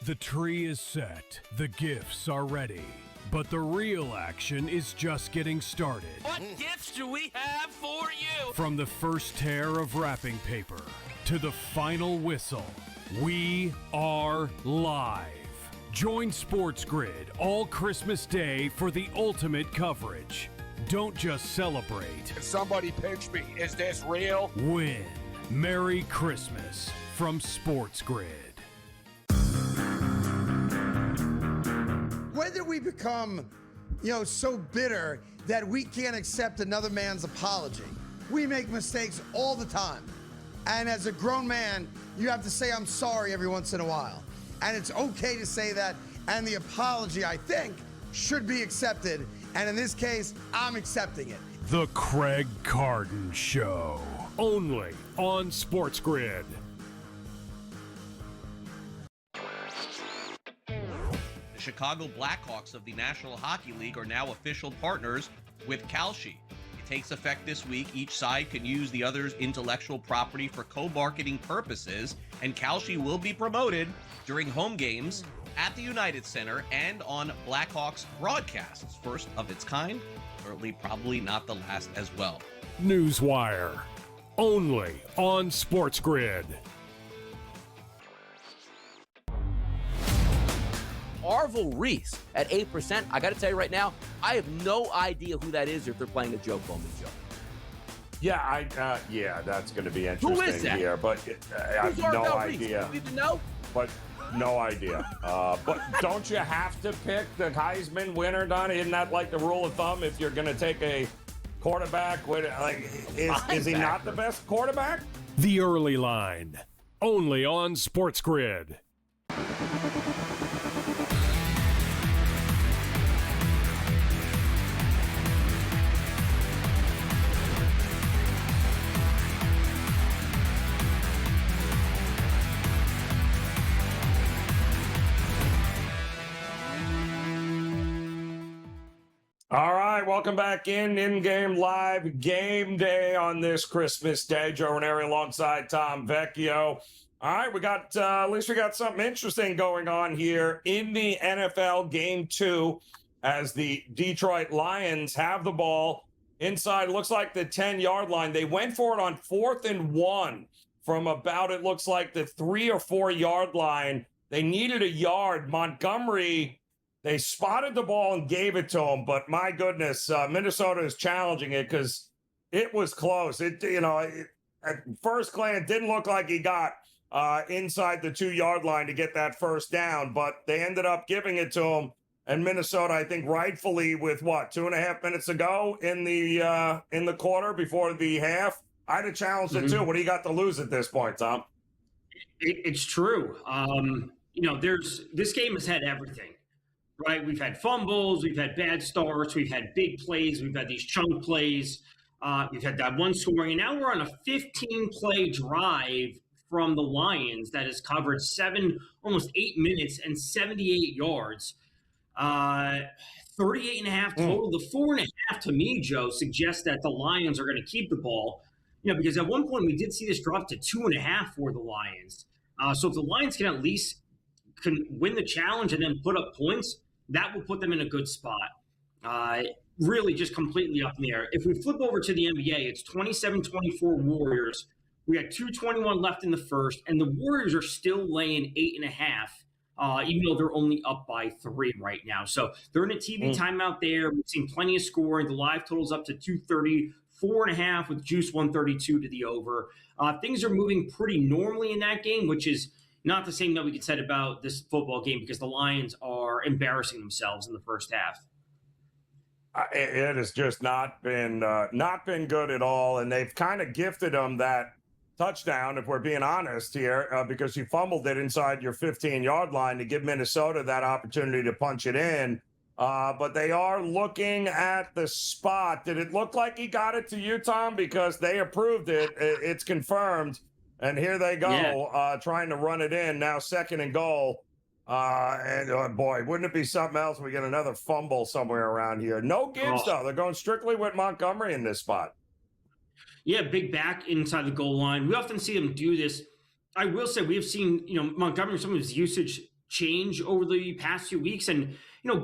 The tree is set, the gifts are ready, but the real action is just getting started. What gifts do we have for you? From the first tear of wrapping paper to the final whistle, we are live. Join SportsGrid all Christmas Day for the ultimate coverage. Don't just celebrate. Somebody pitch me. Is this real? Win. Merry Christmas from SportsGrid. When did we become, so bitter that we can't accept another man's apology? We make mistakes all the time. And as a grown man, you have to say, I'm sorry every once in a while. And it's okay to say that. And the apology, I think, should be accepted. And in this case, I'm accepting it. The Craig Carden Show. Only on SportsGrid. The Chicago Blackhawks of the National Hockey League are now official partners with Kalshi. It takes effect this week. Each side can use the other's intellectual property for co-marketing purposes, and Kalshi will be promoted during home games at the United Center and on Blackhawks broadcasts. First of its kind, certainly probably not the last as well. Newswire. Only on SportsGrid. Arvel Reese at 8%. I got to tell you right now, I have no idea who that is or if they're playing a joke on me, Joe. Yeah, yeah, that's going to be interesting Who is that? here, but I have no idea. Do you even know? But no idea. But don't you have to pick the Heisman winner, Don? Isn't that like the rule of thumb if you're going to take a quarterback? Is he not the best quarterback? The Early Line. Only on SportsGrid. All right, welcome back in-game live game day on this Christmas day. Joe Raineri alongside Tom Vecchio. All right, we got at least we got something interesting going on here in the NFL Game 2 as the Detroit Lions have the ball inside, looks like the 10-yard line. They went for it on 4th and 1 from about, it looks like, the 3 or 4 yard line. They needed a yard. Montgomery, they spotted the ball and gave it to him, but my goodness, Minnesota is challenging it because it was close. At first glance, didn't look like he got inside the 2 yard line to get that first down, but they ended up giving it to him. And Minnesota, I think, rightfully, with 2.5 minutes to go in the quarter before the half, I'd have challenged it too. What do you got to lose at this point, Tom? It's true. This game has had everything. Right, we've had fumbles, we've had bad starts, we've had big plays, we've had these chunk plays, we've had that one scoring, and now we're on a 15-play drive from the Lions that has covered almost 8 minutes and 78 yards. 38 and a half total. The 4.5 to me, Joe, suggests that the Lions are going to keep the ball. Because at one point we did see this drop to 2.5 for the Lions. So if the Lions can at least win the challenge and then put up points, that will put them in a good spot. Really just completely up in the air. If we flip over to the NBA, it's 27-24 Warriors. We got 2:21 left in the first, and the Warriors are still laying 8.5, even though they're only up by 3 right now. So they're in a TV timeout there. We've seen plenty of scoring. The live total's up to 230, 4.5 with juice 132 to the over. Things are moving pretty normally in that game, which is not the same that we could say about this football game because the Lions are embarrassing themselves in the first half. It has just not been good at all, and they've kind of gifted them that touchdown, if we're being honest here, because you fumbled it inside your 15-yard line to give Minnesota that opportunity to punch it in. But they are looking at the spot. Did it look like he got it to you, Tom? Because they approved it. It's confirmed. And here they go, trying to run it in. Now 2nd and goal. Boy, wouldn't it be something else? We get another fumble somewhere around here. No gives, though. They're going strictly with Montgomery in this spot. Yeah, big back inside the goal line. We often see them do this. I will say we have seen, Montgomery, some of his usage change over the past few weeks. And,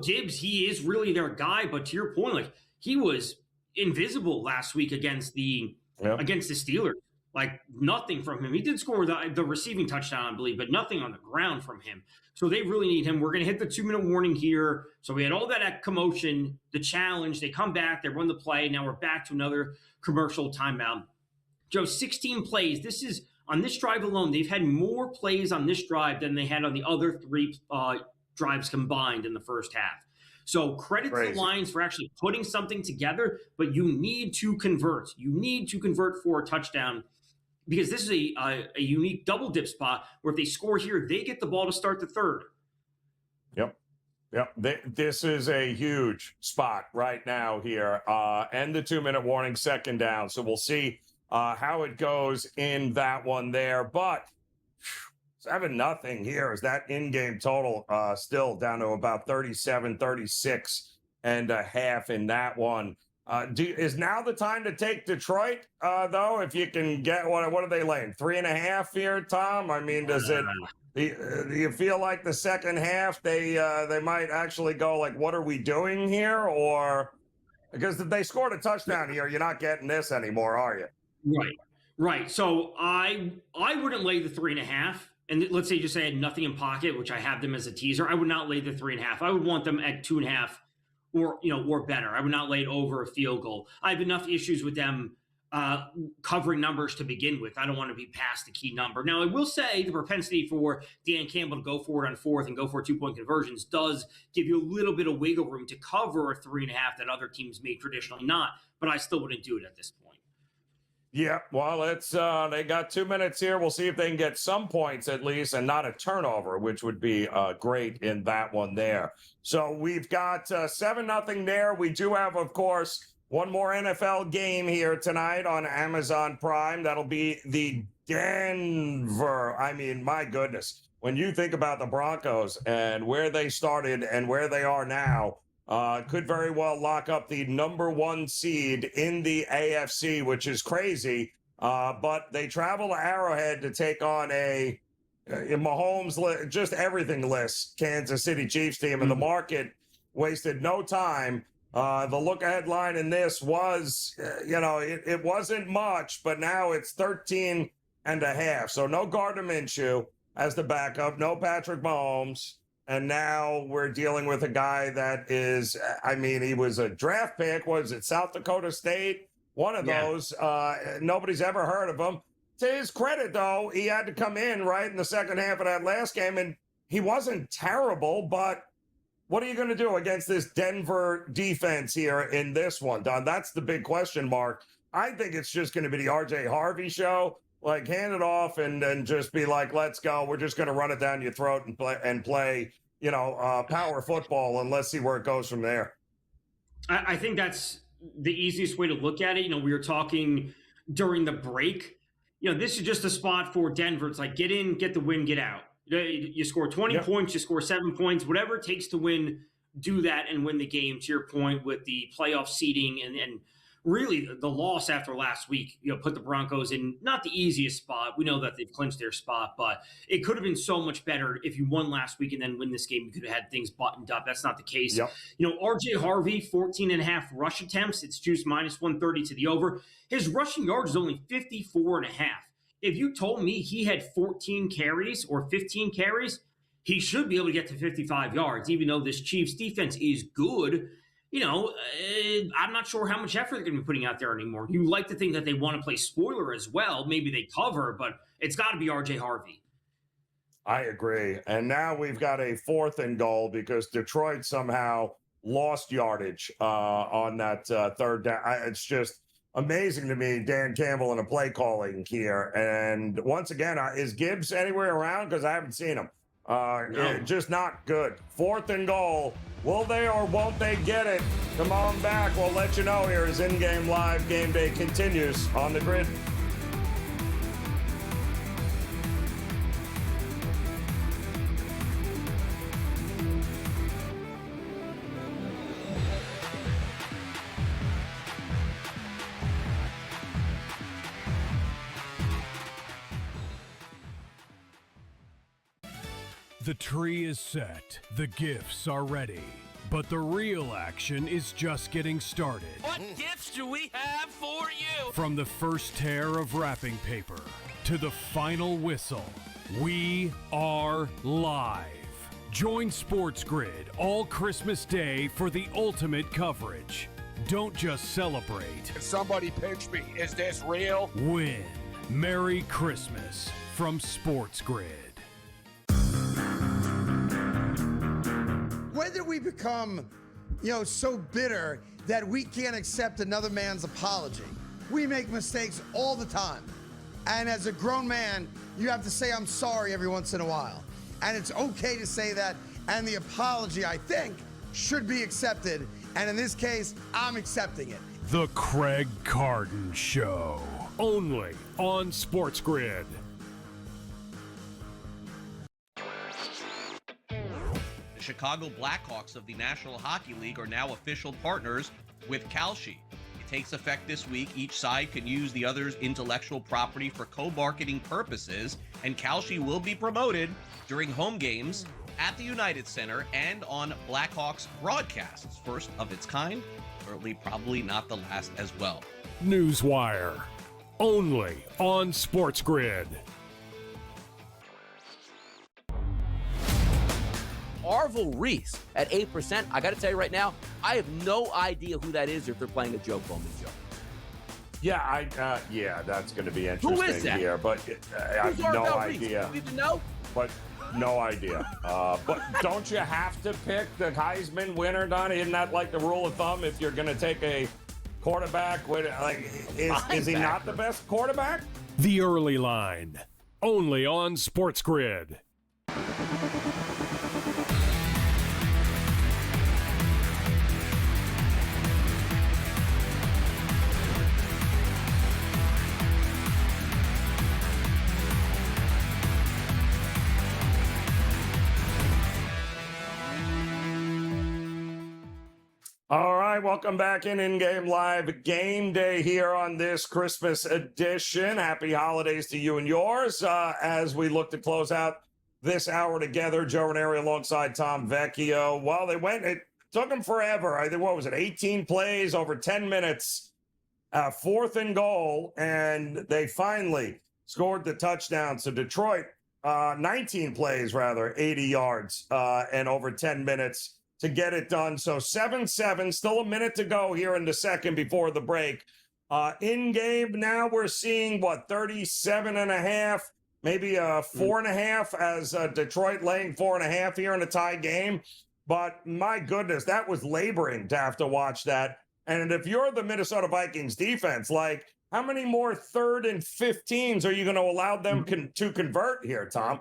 Gibbs, he is really their guy. But to your point, like, he was invisible last week against the Steelers. Like, nothing from him. He did score the receiving touchdown, I believe, but nothing on the ground from him. So they really need him. We're going to hit the 2-minute warning here. So we had all that commotion, the challenge. They come back, they run the play. Now we're back to another commercial timeout. Joe, 16 plays. This is on this drive alone. They've had more plays on this drive than they had on the other 3 drives combined in the first half. So credit to the Lions for actually putting something together, but you need to convert. You need to convert for a touchdown, because this is a unique double dip spot where if they score here, they get the ball to start the third. Yep. This is a huge spot right now here. And the 2-minute warning, second down. So we'll see how it goes in that one there. But 7-0 here is that in-game total still down to about 36.5 in that one. Is now the time to take Detroit, though? If you can get what are they laying? 3.5 here, Tom? I mean, do you feel like the second half they might actually go like, what are we doing here? Or because if they scored a touchdown here, you're not getting this anymore, are you? Right. So I wouldn't lay the 3.5. And let's say just I had nothing in pocket, which I have them as a teaser. I would not lay the 3.5. I would want them at 2.5. Or better. I would not lay it over a field goal. I have enough issues with them covering numbers to begin with. I don't want to be past the key number. Now, I will say the propensity for Dan Campbell to go for it on fourth and go for 2-point conversions does give you a little bit of wiggle room to cover a 3.5 that other teams may traditionally not, but I still wouldn't do it at this point. Yeah, well, it's they got 2 minutes here. We'll see if they can get some points at least and not a turnover, which would be great in that one there. So we've got 7-0 there. We do have, of course, one more NFL game here tonight on Amazon Prime. That'll be the Denver. I mean, my goodness, when you think about the Broncos and where they started and where they are now, could very well lock up the number 1 seed in the AFC, which is crazy. But they travel to Arrowhead to take on a Mahomes, just everything list Kansas City Chiefs team. And the market wasted no time. The look-ahead line in this was, it wasn't much, but now it's 13.5. So no Gardner Minshew as the backup, no Patrick Mahomes. And now we're dealing with a guy that is, he was a draft pick. Was it South Dakota State? One of those. Nobody's ever heard of him. To his credit, though, he had to come in right in the second half of that last game, and he wasn't terrible, but what are you going to do against this Denver defense here in this one, Don? That's the big question mark. I think it's just going to be the RJ Harvey show. Like, hand it off and then just be like, let's go. We're just going to run it down your throat and play power football, and let's see where it goes from there. I think that's the easiest way to look at it. We were talking during the break. This is just a spot for Denver. It's like, get in, get the win, get out. You score 20 points, you score 7 points, whatever it takes to win, do that and win the game, to your point with the playoff seeding and really the loss after last week, put the Broncos in not the easiest spot. We know that they've clinched their spot, but it could have been so much better if you won last week and then win this game. You could have had things buttoned up. That's not the case. RJ Harvey, 14.5 rush attempts. It's juiced -130 to the over. His rushing yards is only 54.5. If you told me he had 14 carries or 15 carries, he should be able to get to 55 yards, even though this Chiefs defense is good. I'm not sure how much effort they're going to be putting out there anymore. You like to think that they want to play spoiler as well. Maybe they cover, but it's got to be RJ Harvey. I agree. And now we've got a 4th and goal because Detroit somehow lost yardage on that third down. It's just amazing to me, Dan Campbell and a play calling here. And once again, is Gibbs anywhere around? Because I haven't seen him. No. Just not good. 4th and goal. Will they or won't they get it? Come on back. We'll let you know here as in-game live game day continues on the grid. The tree is set, the gifts are ready, but the real action is just getting started. What gifts do we have for you? From the first tear of wrapping paper to the final whistle, we are live. Join SportsGrid all Christmas Day for the ultimate coverage. Don't just celebrate. Somebody pinch me. Is this real? Win. Merry Christmas from SportsGrid. When did we become, so bitter that we can't accept another man's apology? We make mistakes all the time. And as a grown man, you have to say, I'm sorry every once in a while. And it's okay to say that. And the apology, I think, should be accepted. And in this case, I'm accepting it. The Craig Carden Show. Only on SportsGrid. The Chicago Blackhawks of the National Hockey League are now official partners with Kalshi. It takes effect this week. Each side can use the other's intellectual property for co-marketing purposes, and Kalshi will be promoted during home games at the United Center and on Blackhawks broadcasts. First of its kind, certainly probably not the last as well. Newswire. Only on SportsGrid. Arvel Reese at 8%. I got to tell you right now, I have no idea who that is or if they're playing a joke on me, Joe. Yeah, that's going to be interesting Who is that? here, but I have no idea. Do you even know? But no idea. But don't you have to pick the Heisman winner, Donnie? Isn't that like the rule of thumb if you're going to take a quarterback? Is he not the best quarterback? The Early Line. Only on SportsGrid. All right, welcome back in-game live game day here on this Christmas edition. Happy holidays to you and yours as we look to close out this hour together. Joe Raineri alongside Tom Vecchio. Well, it took them forever. I think, what was it, 18 plays, over 10 minutes, 4th and goal, and they finally scored the touchdown. So Detroit, 19 plays, rather, 80 yards and over 10 minutes to get it done. So 7-7, still a minute to go here in the second before the break. In game now, we're seeing 37 and a half, maybe 4.5 as Detroit laying 4.5 here in a tie game. But my goodness, that was laboring to have to watch that. And if you're the Minnesota Vikings defense, how many more 3rd and 15s are you going to allow them to convert here, Tom?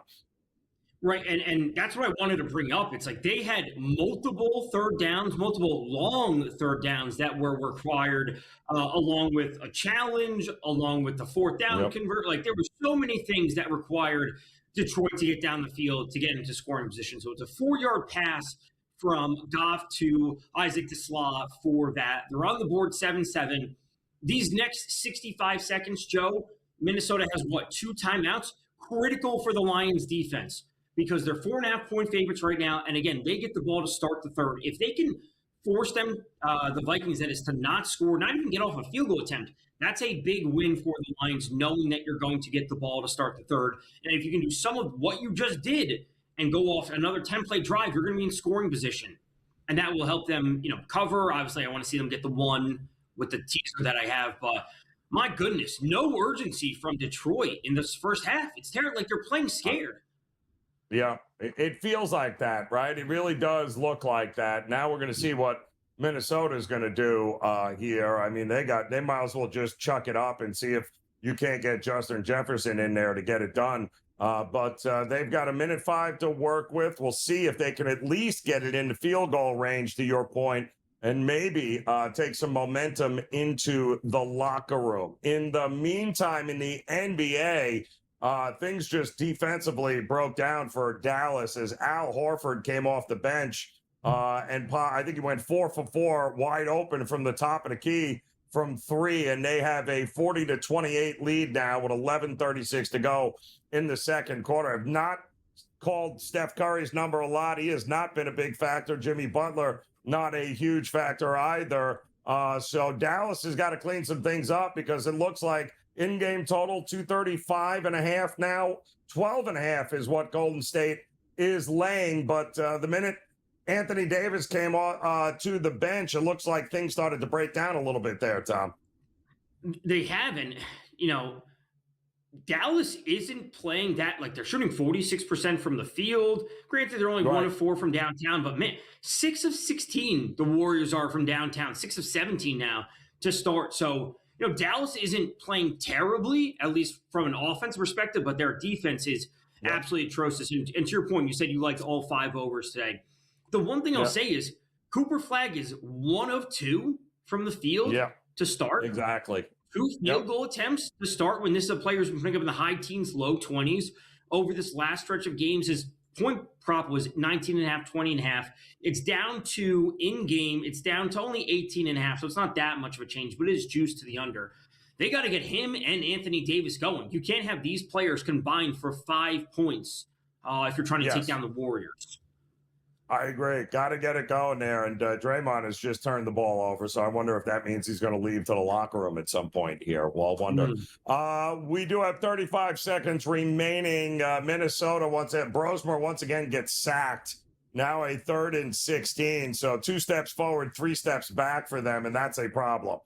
Right, and that's what I wanted to bring up. It's like they had multiple third downs, multiple long third downs that were required, along with a challenge, along with the 4th down convert. There were so many things that required Detroit to get down the field to get into scoring position. So it's a 4-yard pass from Goff to Isaac DeSlaw for that. They're on the board 7-7. These next 65 seconds, Joe, Minnesota has 2 timeouts? Critical for the Lions defense, because they're 4.5-point favorites right now. And again, they get the ball to start the third. If they can force them, the Vikings, that is, to not score, not even get off a field goal attempt, that's a big win for the Lions, knowing that you're going to get the ball to start the third. And if you can do some of what you just did and go off another 10-play drive, you're going to be in scoring position. And that will help them, cover. Obviously, I want to see them get the one with the teaser that I have. But my goodness, no urgency from Detroit in this first half. It's terrible. They're playing scared. Yeah, it feels like that, right? It really does look like that. Now we're going to see what Minnesota is going to do here. I mean, they might as well just chuck it up and see if you can't get Justin Jefferson in there to get it done. But they've got 1:05 to work with. We'll see if they can at least get it into field goal range, to your point, and maybe take some momentum into the locker room. In the meantime, in the NBA, things just defensively broke down for Dallas as Al Horford came off the bench. And I think he went 4 for 4 wide open from the top of the key from 3. And they have a 40-28 lead now with 11:36 to go in the second quarter. Have not called Steph Curry's number a lot. He has not been a big factor. Jimmy Butler, not a huge factor either. So Dallas has got to clean some things up because it looks like in-game total 235.5 now. 12.5 is what Golden State is laying. But the minute Anthony Davis came to the bench, it looks like things started to break down a little bit there, Tom. They haven't, Dallas isn't playing that, like they're shooting 46% from the field. Granted, they're only 1 of 4 from downtown, but man, 6 of 16 the Warriors are from downtown, 6 of 17 now to start. So, Dallas isn't playing terribly, at least from an offense perspective, but their defense is absolutely atrocious. And to your point, you said you liked all 5 overs today. The one thing I'll say is Cooper Flagg is 1 of 2 from the field to start. Exactly. 2 field goal attempts to start when this is a player who's been putting up in the high teens, low 20s over this last stretch of games. His point prop was 19.5, 20.5. It's down to in-game. It's down to only 18.5, so it's not that much of a change, but it is juiced to the under. They got to get him and Anthony Davis going. You can't have these players combined for 5 points if you're trying to take down the Warriors. I agree. Got to get it going there. And Draymond has just turned the ball over, so I wonder if that means he's going to leave to the locker room at some point here. Well, I wonder. We do have 35 seconds remaining. Minnesota, Brosmer once again gets sacked. Now a 3rd and 16. So 2 steps forward, 3 steps back for them, and that's a problem.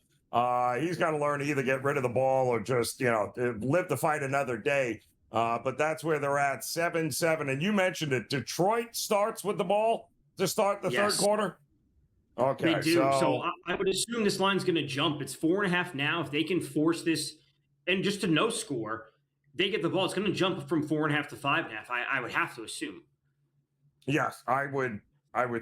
He's got to learn to either get rid of the ball or just, live to fight another day. But that's where they're at, 7-7. And you mentioned it. Detroit starts with the ball to start the third quarter? Okay. They do. So I would assume this line's going to jump. It's 4.5 now. If they can force this and just to no score, they get the ball. It's going to jump from 4.5 to 5.5. I would have to assume. Yes, I would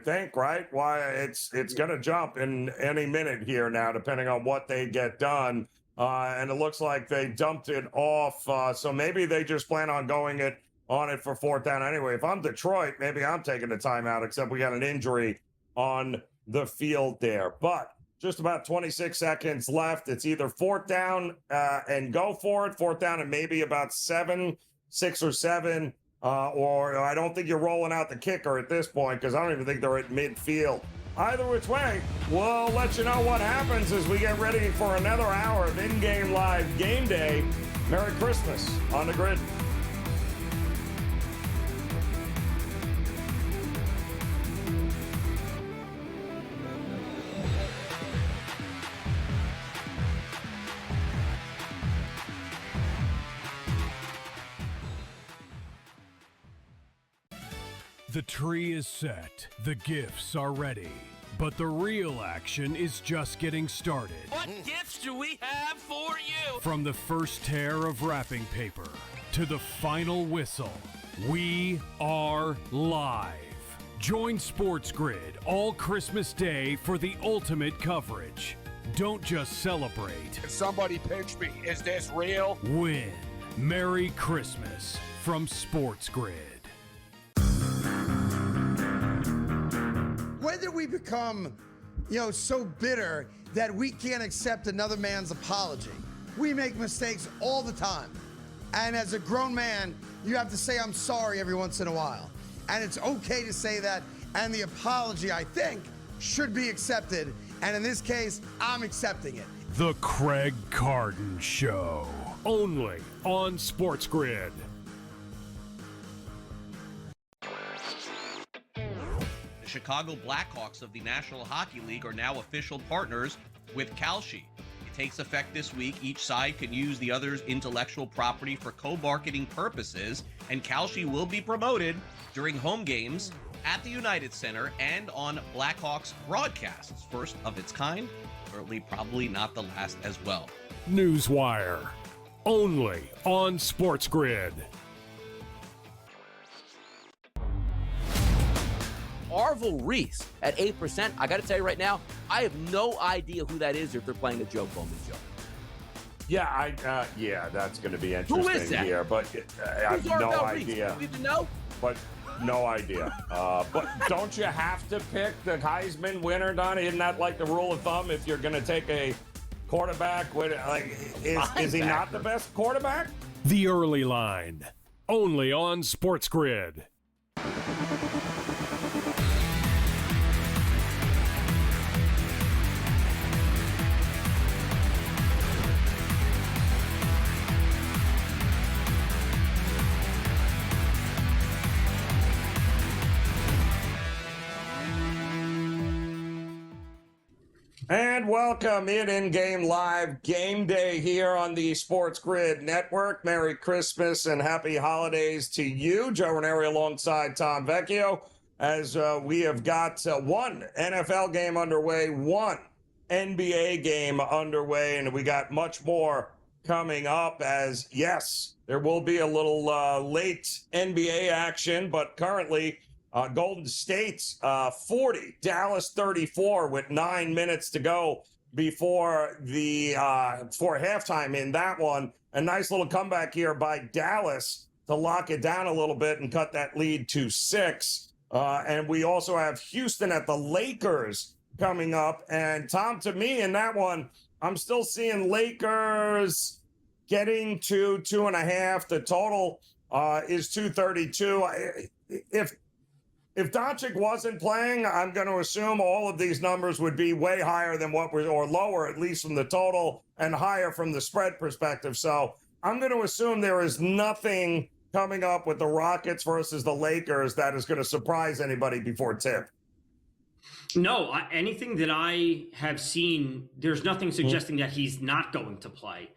think, right? Why it's going to jump in any minute here now, depending on what they get done. And it looks like they dumped it off. So maybe they just plan on going on it for 4th down anyway. If I'm Detroit, maybe I'm taking the timeout, except we got an injury on the field there. But just about 26 seconds left. It's either 4th down and go for it, 4th down and maybe about 6 or 7. Or I don't think you're rolling out the kicker at this point because I don't even think they're at midfield. Either which way, we'll let you know what happens as we get ready for another hour of in-game live game day. Merry Christmas on the grid. The tree is set, the gifts are ready, but the real action is just getting started. What gifts do we have for you? From the first tear of wrapping paper to the final whistle, we are live. Join SportsGrid all Christmas Day for the ultimate coverage. Don't just celebrate. Somebody pitch me. Is this real? Win. Merry Christmas from SportsGrid. When did we become, so bitter that we can't accept another man's apology? We make mistakes all the time. And as a grown man, you have to say, I'm sorry every once in a while. And it's okay to say that. And the apology, I think, should be accepted. And in this case, I'm accepting it. The Craig Carden Show. Only on SportsGrid. The Chicago Blackhawks of the National Hockey League are now official partners with Kalshi. It takes effect this week. Each side can use the other's intellectual property for co-marketing purposes, and Kalshi will be promoted during home games at the United Center and on Blackhawks broadcasts. First of its kind, certainly probably not the last as well. Newswire. Only on SportsGrid. Arvel Reese at 8%. I got to tell you right now, I have no idea who that is or if they're playing a joke on the show. Yeah, that's going to be interesting Who is that? here, but I have no idea. Do you even know? But no idea. But don't you have to pick the Heisman winner, Don? Isn't that like the rule of thumb if you're going to take a quarterback? Is he not the best quarterback? The Early Line. Only on SportsGrid. And welcome in-game live game day here on the SportsGrid Network. Merry Christmas and happy holidays to you. Joe Raineri alongside Tom Vecchio as we have got one NFL game underway, one NBA game underway, and we got much more coming up as, yes, there will be a little late NBA action, but currently Golden State's 40, Dallas 34 with 9 minutes to go before halftime in that one. A nice little comeback here by Dallas to lock it down a little bit and cut that lead to 6. And we also have Houston at the Lakers coming up. And Tom, to me in that one, I'm still seeing Lakers getting to 2.5. The total is 232. If Doncic wasn't playing, I'm going to assume all of these numbers would be way higher than or lower, at least from the total, and higher from the spread perspective. So I'm going to assume there is nothing coming up with the Rockets versus the Lakers that is going to surprise anybody before tip. No, anything that I have seen, there's nothing suggesting that he's not going to play,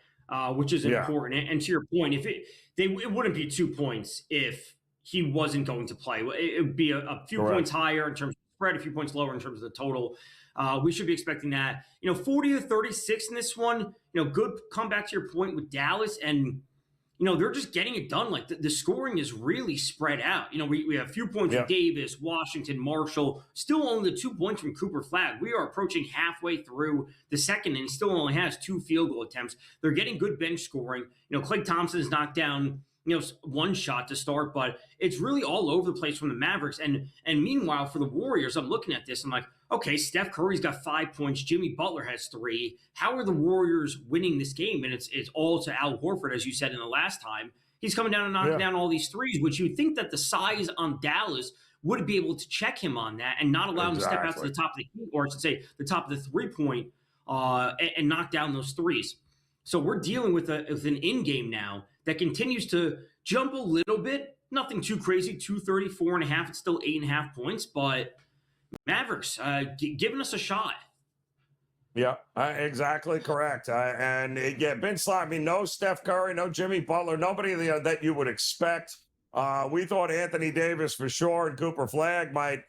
which is important. And to your point, it wouldn't be 2 points if he wasn't going to play. It would be a few points higher in terms of spread, a few points lower in terms of the total. We should be expecting that. 40 to 36 in this one. Good comeback to your point with Dallas, and they're just getting it done. Like the scoring is really spread out. We have a few points from Davis, Washington, Marshall. Still only the 2 points from Cooper Flagg. We are approaching halfway through the second, and he still only has 2 field goal attempts. They're getting good bench scoring. Klay Thompson is knocked down one shot to start, but it's really all over the place from the Mavericks. And meanwhile, for the Warriors, I'm looking at this, I'm like, okay, Steph Curry's got 5 points. Jimmy Butler has 3. How are the Warriors winning this game? And it's all to Al Horford, as you said in the last time. He's coming down and knocking down all these threes, which you'd think that the size on Dallas would be able to check him on that and not allow him to step out to the top of the key, or I should say the top of the 3-point and knock down those threes. So we're dealing with an in-game now that continues to jump a little bit. Nothing too crazy, 234.5. It's still 8.5 points, but Mavericks giving us a shot. Yeah, exactly correct. Ben Slot, no Steph Curry, no Jimmy Butler, nobody that you would expect. We thought Anthony Davis for sure and Cooper Flagg might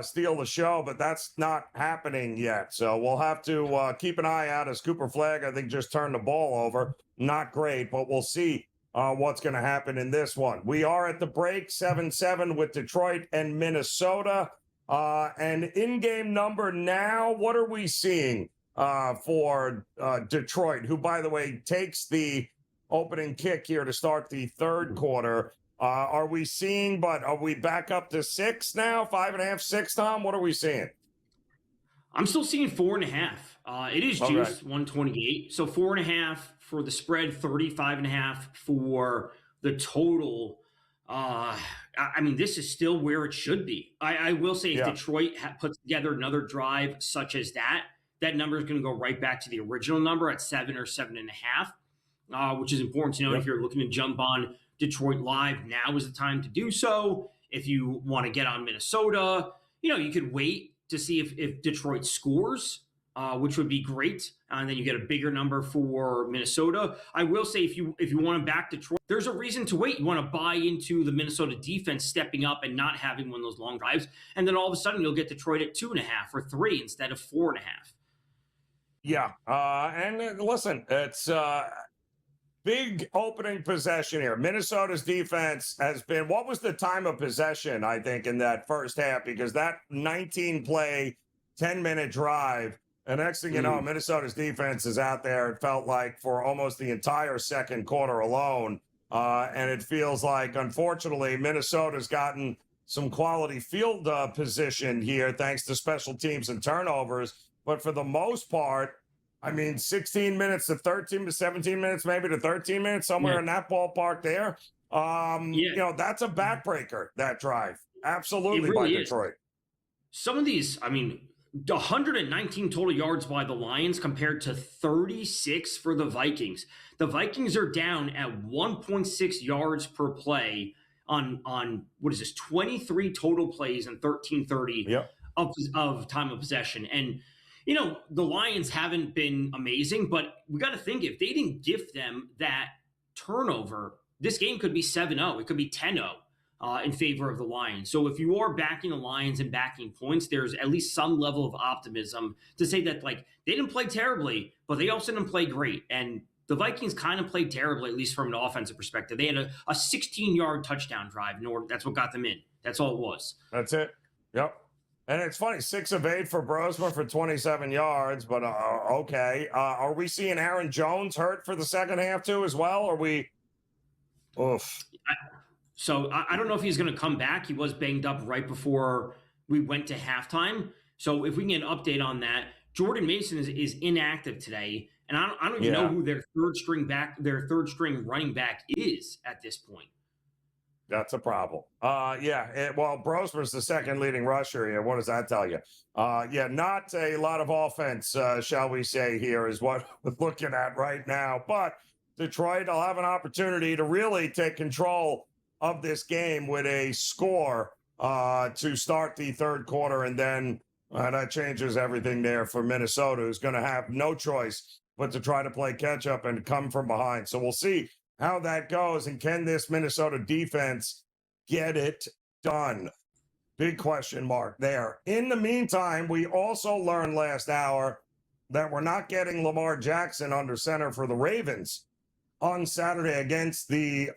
steal the show, but that's not happening yet. So we'll have to keep an eye out as Cooper Flagg, I think, just turned the ball over. Not great, but we'll see what's going to happen in this one. We are at the break, 7-7 with Detroit and Minnesota. And in-game number now, what are we seeing for Detroit, who, by the way, takes the opening kick here to start the third quarter? Are we back up to 6 now? 5.5, 6, Tom? What are we seeing? I'm still seeing 4.5. It is juiced 128. So 4.5 for the spread, 35.5 for the total. This is still where it should be. I will say if Detroit puts together another drive such as that number is going to go right back to the original number at 7 or 7.5, which is important to know if you're looking to jump on Detroit live. Now is the time to do so. If you want to get on Minnesota, you could wait to see if Detroit scores, which would be great. And then you get a bigger number for Minnesota. I will say if you want to back Detroit, there's a reason to wait. You want to buy into the Minnesota defense stepping up and not having one of those long drives. And then all of a sudden you'll get Detroit at 2.5 or 3 instead of 4.5. Yeah. And listen, it's big opening possession here. Minnesota's defense has been, what was the time of possession, I think, in that first half? Because that 19-play, 10-minute drive, and next thing you know, Minnesota's defense is out there, it felt like, for almost the entire second quarter alone. And it feels like, unfortunately, Minnesota's gotten some quality field position here, thanks to special teams and turnovers. But for the most part, 16 minutes to 13 to 17 minutes, maybe to 13 minutes, somewhere in that ballpark there. That's a backbreaker, that drive. Absolutely, really by is. Detroit. Some of these, I mean, 119 total yards by the Lions compared to 36 for the Vikings. The Vikings are down at 1.6 yards per play on what is this, 23 total plays and 1330 Yep. of time of possession. And you know, the Lions haven't been amazing, but we got to think, if they didn't give them that turnover, this game could be 7-0. It could be 10-0 in favor of the Lions. So if you are backing the Lions and backing points, there's at least some level of optimism to say that, like, they didn't play terribly, but they also didn't play great. And the Vikings kind of played terribly, at least from an offensive perspective. They had a 16-yard touchdown drive in order. That's what got them in. That's all it was. That's it. Yep. And it's funny, 6 of 8 for Brosman for 27 yards, but okay. Are we seeing Aaron Jones hurt for the second half too as well? Or we oof. So I don't know if he's going to come back. He was banged up right before we went to halftime. So if we can get an update on that, Jordan Mason is inactive today, and I don't even know who their third string running back is at this point. That's a problem. Well, Brosman's the second leading rusher here. What does that tell you? Not a lot of offense, shall we say, here is what we're looking at right now. But Detroit will have an opportunity to really take control of this game with a score to start the third quarter. And then that changes everything there for Minnesota, who's going to have no choice but to try to play catch up and come from behind. So we'll see how that goes, and can this Minnesota defense get it done? Big question mark there. In the meantime, we also learned last hour that we're not getting Lamar Jackson under center for the Ravens on Saturday against the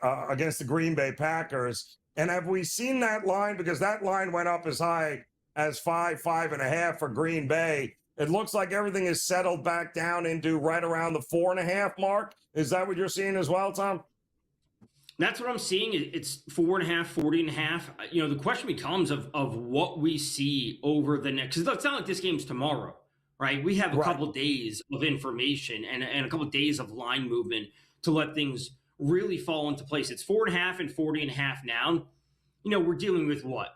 Green Bay Packers. And have we seen that line? Because that line went up as high as 5.5 for Green Bay. It looks like everything is settled back down into right around the 4.5 mark. Is that what you're seeing as well, Tom? That's what I'm seeing. It's 4.5, 40.5. You know, the question becomes of what we see over the next, because it's not like this game's tomorrow, right? We have a couple days of information and a couple of days of line movement to let things really fall into place. It's 4.5 and 40.5 now. You know, we're dealing with what?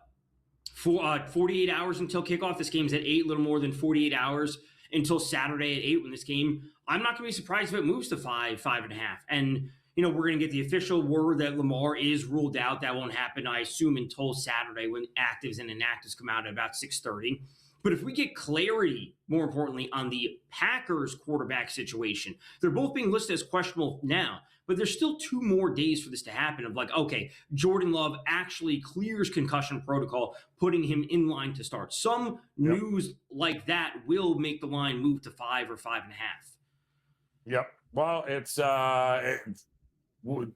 48 hours until kickoff. This game's at 8, a little more than 48 hours until Saturday at 8 when this game, I'm not going to be surprised if it moves to 5.5. And, you know, we're going to get the official word that Lamar is ruled out. That won't happen, I assume, until Saturday when actives and inactives come out at about 6:30. But if we get clarity, more importantly, on the Packers quarterback situation, they're both being listed as questionable now, but there's still 2 more days for this to happen of like, okay, Jordan Love actually clears concussion protocol, putting him in line to start. Some news like that will make the line move to 5 or 5.5. Yep. Well, it's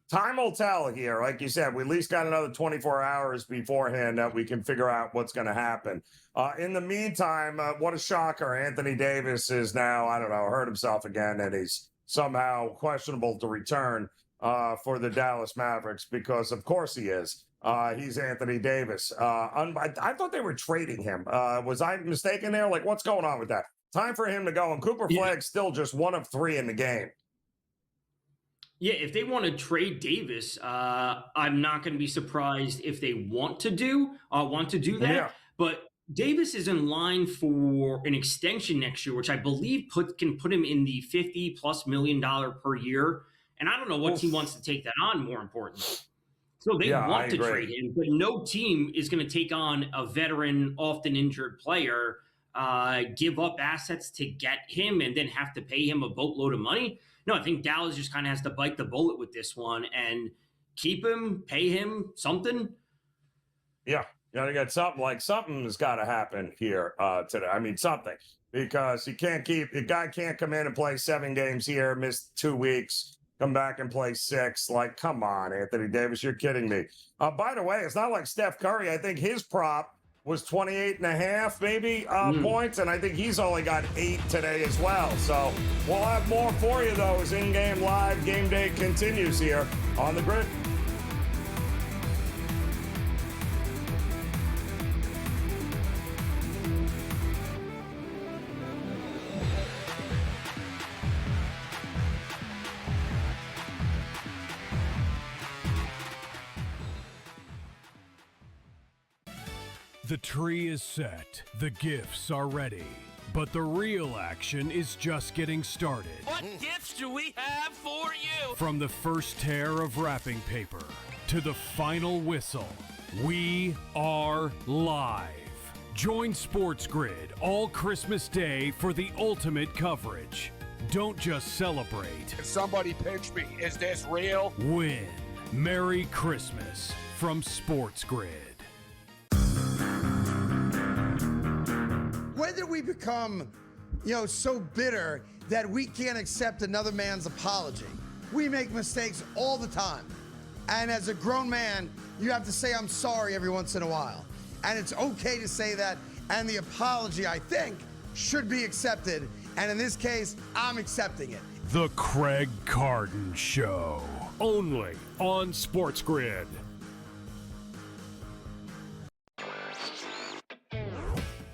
time will tell here. Like you said, we at least got another 24 hours beforehand that we can figure out what's going to happen. In the meantime, what a shocker. Anthony Davis is now, I don't know, hurt himself again, and he's somehow questionable to return for the Dallas Mavericks because, of course, he is. He's Anthony Davis. I thought they were trading him. Was I mistaken there? Like, what's going on with that? Time for him to go. And Cooper Flagg's still just 1 of 3 in the game. Yeah, if they want to trade Davis, I'm not going to be surprised if they want to do that. Yeah. But Davis is in line for an extension next year, which I believe can put him in the $50+ million per year. And I don't know what team wants to take that on, more importantly. So they want to trade him, but no team is going to take on a veteran, often injured player, give up assets to get him and then have to pay him a boatload of money. No, I think Dallas just kind of has to bite the bullet with this one and keep him, pay him something. Yeah, you got to get something. Like something's got to happen here today. I mean, something, because the guy can't come in and play 7 games here, miss 2 weeks, come back and play 6. Like, come on, Anthony Davis, you're kidding me. By the way, it's not like Steph Curry. I think his prop was 28.5 maybe points, and I think he's only got 8 today as well. So we'll have more for you, though, as in-game live game day continues here on the Grid. The tree is set, the gifts are ready, but the real action is just getting started. What gifts do we have for you? From the first tear of wrapping paper to the final whistle, we are live. Join SportsGrid all Christmas Day for the ultimate coverage. Don't just celebrate. Somebody pinch me. Is this real? Win. Merry Christmas from SportsGrid. When did we become, so bitter that we can't accept another man's apology? We make mistakes all the time. And as a grown man, you have to say, I'm sorry every once in a while. And it's okay to say that. And the apology, I think, should be accepted. And in this case, I'm accepting it. The Craig Carton Show. Only on SportsGrid.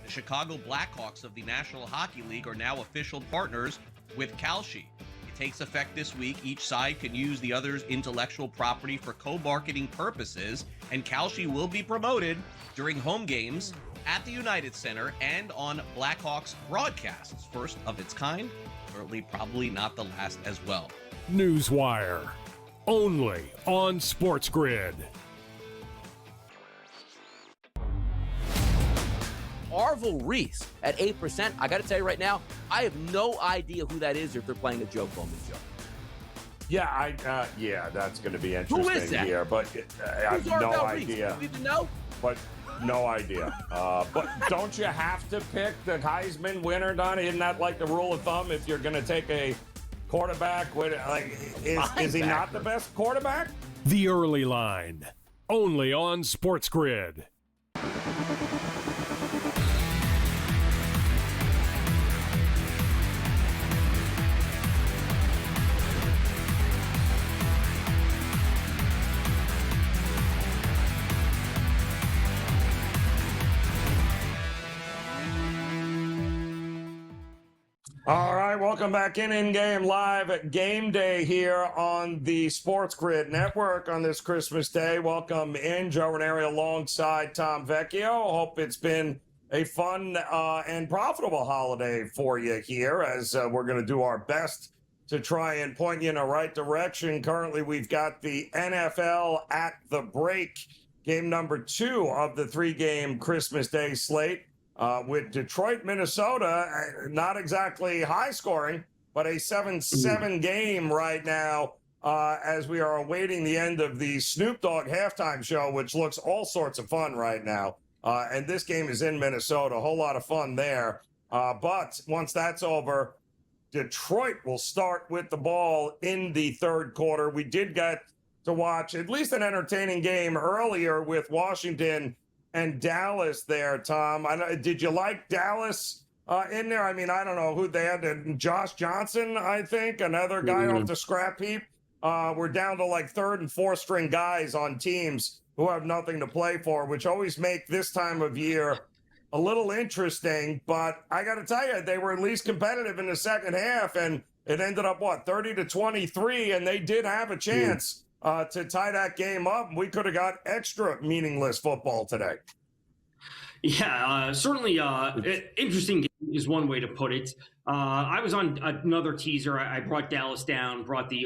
The Chicago Blackhawks of the National Hockey League are now official partners with Kalshi. It takes effect this week. Each side can use the other's intellectual property for co-marketing purposes, and Kalshi will be promoted during home games at the United Center and on Blackhawks broadcasts. First of its kind, certainly probably not the last as well. Newswire. Only on SportsGrid. Arvel Reese at 8%. I got to tell you right now, I have no idea who that is or if they're playing a joke on me, Joe. Yeah, yeah, that's going to be interesting Who is that? here, but I have Who's no Arvel Reese? idea. Do you even know? But no idea. But don't you have to pick the Heisman winner, Don? Isn't that like the rule of thumb if you're going to take a quarterback? Is he not the best quarterback? The Early Line. Only on SportsGrid. All right, welcome back in-game live at Game Day here on the SportsGrid Network on this Christmas Day. Welcome in, Joe Raineri alongside Tom Vecchio. Hope it's been a fun and profitable holiday for you here as we're going to do our best to try and point you in the right direction. Currently, we've got the NFL at the break, game number 2 of the 3-game Christmas Day slate. With Detroit, Minnesota, not exactly high scoring, but a 7-7 game right now as we are awaiting the end of the Snoop Dogg halftime show, which looks all sorts of fun right now. And this game is in Minnesota, a whole lot of fun there. But once that's over, Detroit will start with the ball in the third quarter. We did get to watch at least an entertaining game earlier with Washington and Dallas there, Tom. Did you like Dallas in there? I mean, I don't know who they had. Josh Johnson, I think, another guy off the scrap heap. We're down to like third and fourth string guys on teams who have nothing to play for, which always make this time of year a little interesting. But I got to tell you, they were at least competitive in the second half, and it ended up, 30-23, and they did have a chance to tie that game up. We could have got extra meaningless football today. Yeah, certainly interesting game is one way to put it. I was on another teaser. I brought Dallas down, brought the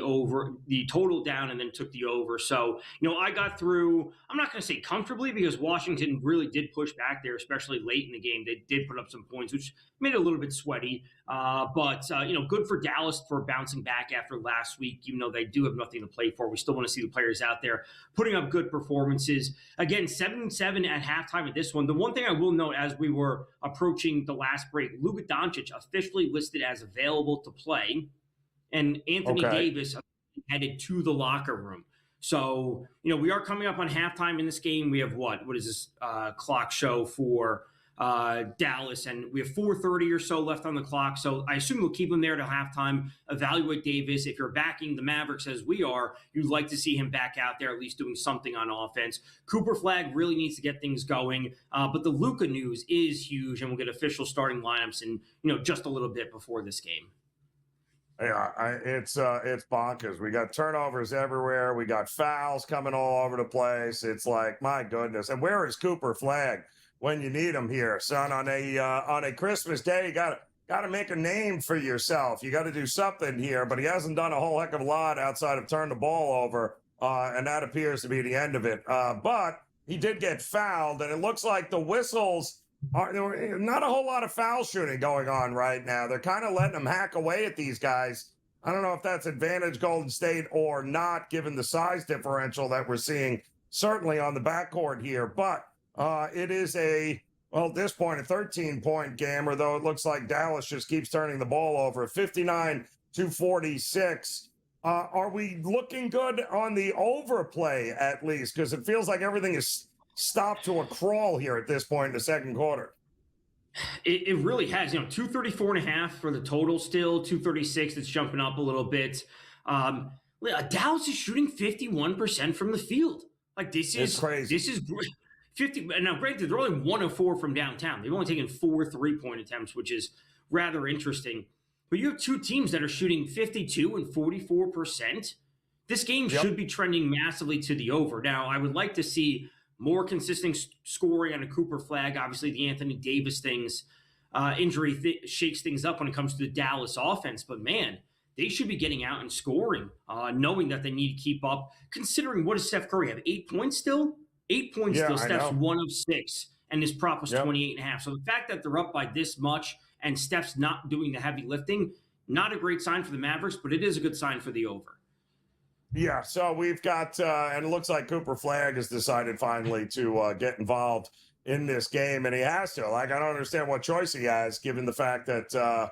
total down, and then took the over. So, I got through, I'm not going to say comfortably because Washington really did push back there, especially late in the game. They did put up some points, which made it a little bit sweaty. But good for Dallas for bouncing back after last week. Even though they do have nothing to play for, we still want to see the players out there putting up good performances. Again, 7-7 at halftime at this one. The one thing I will note as we were approaching the last break, Luka Doncic officially listed as available to play, and Anthony Davis headed to the locker room. So, we are coming up on halftime in this game. We have what is this clock show for Dallas, and we have 4:30 or so left on the clock. So I assume we'll keep him there to halftime, evaluate Davis. If you're backing the Mavericks as we are, you'd like to see him back out there, at least doing something on offense. Cooper Flag really needs to get things going. But the Luka news is huge, and we'll get official starting lineups in, just a little bit before this game. Yeah, it's bonkers. We got turnovers everywhere. We got fouls coming all over the place. It's like, my goodness. And where is Cooper Flag? when you need them here, son. On a Christmas day, you gotta make a name for yourself. You got to do something here, but he hasn't done a whole heck of a lot outside of turn the ball over, and that appears to be the end of it. But he did get fouled, and it looks like the whistles are not a whole lot of foul shooting going on right now. They're kind of letting them hack away at these guys. I don't know if that's advantage Golden State or not, given the size differential that we're seeing, certainly on the backcourt here. But it is at this point, a 13-point game, although it looks like Dallas just keeps turning the ball over. 59-46. Are we looking good on the overplay, at least? Because it feels like everything is stopped to a crawl here at this point in the second quarter. It really has. 234.5 for the total still, 236. It's jumping up a little bit. Dallas is shooting 51% from the field. Like, this is crazy. This is 50. Now, granted, they're only 1 of 4 from downtown. They've only taken 4 3-point attempts, which is rather interesting. But you have two teams that are shooting 52 and 44%. This game should be trending massively to the over. Now, I would like to see more consistent scoring on a Cooper Flag. Obviously, the Anthony Davis injury shakes things up when it comes to the Dallas offense. But, man, they should be getting out and scoring, knowing that they need to keep up. Considering, what does Steph Curry have, 8 points still? 8 points still. Steph's 1 of 6, and his prop was 28.5. So the fact that they're up by this much and Steph's not doing the heavy lifting, not a great sign for the Mavericks, but it is a good sign for the over. Yeah, so we've got, and it looks like Cooper Flag has decided finally to get involved in this game, and he has to. Like, I don't understand what choice he has, given the fact that,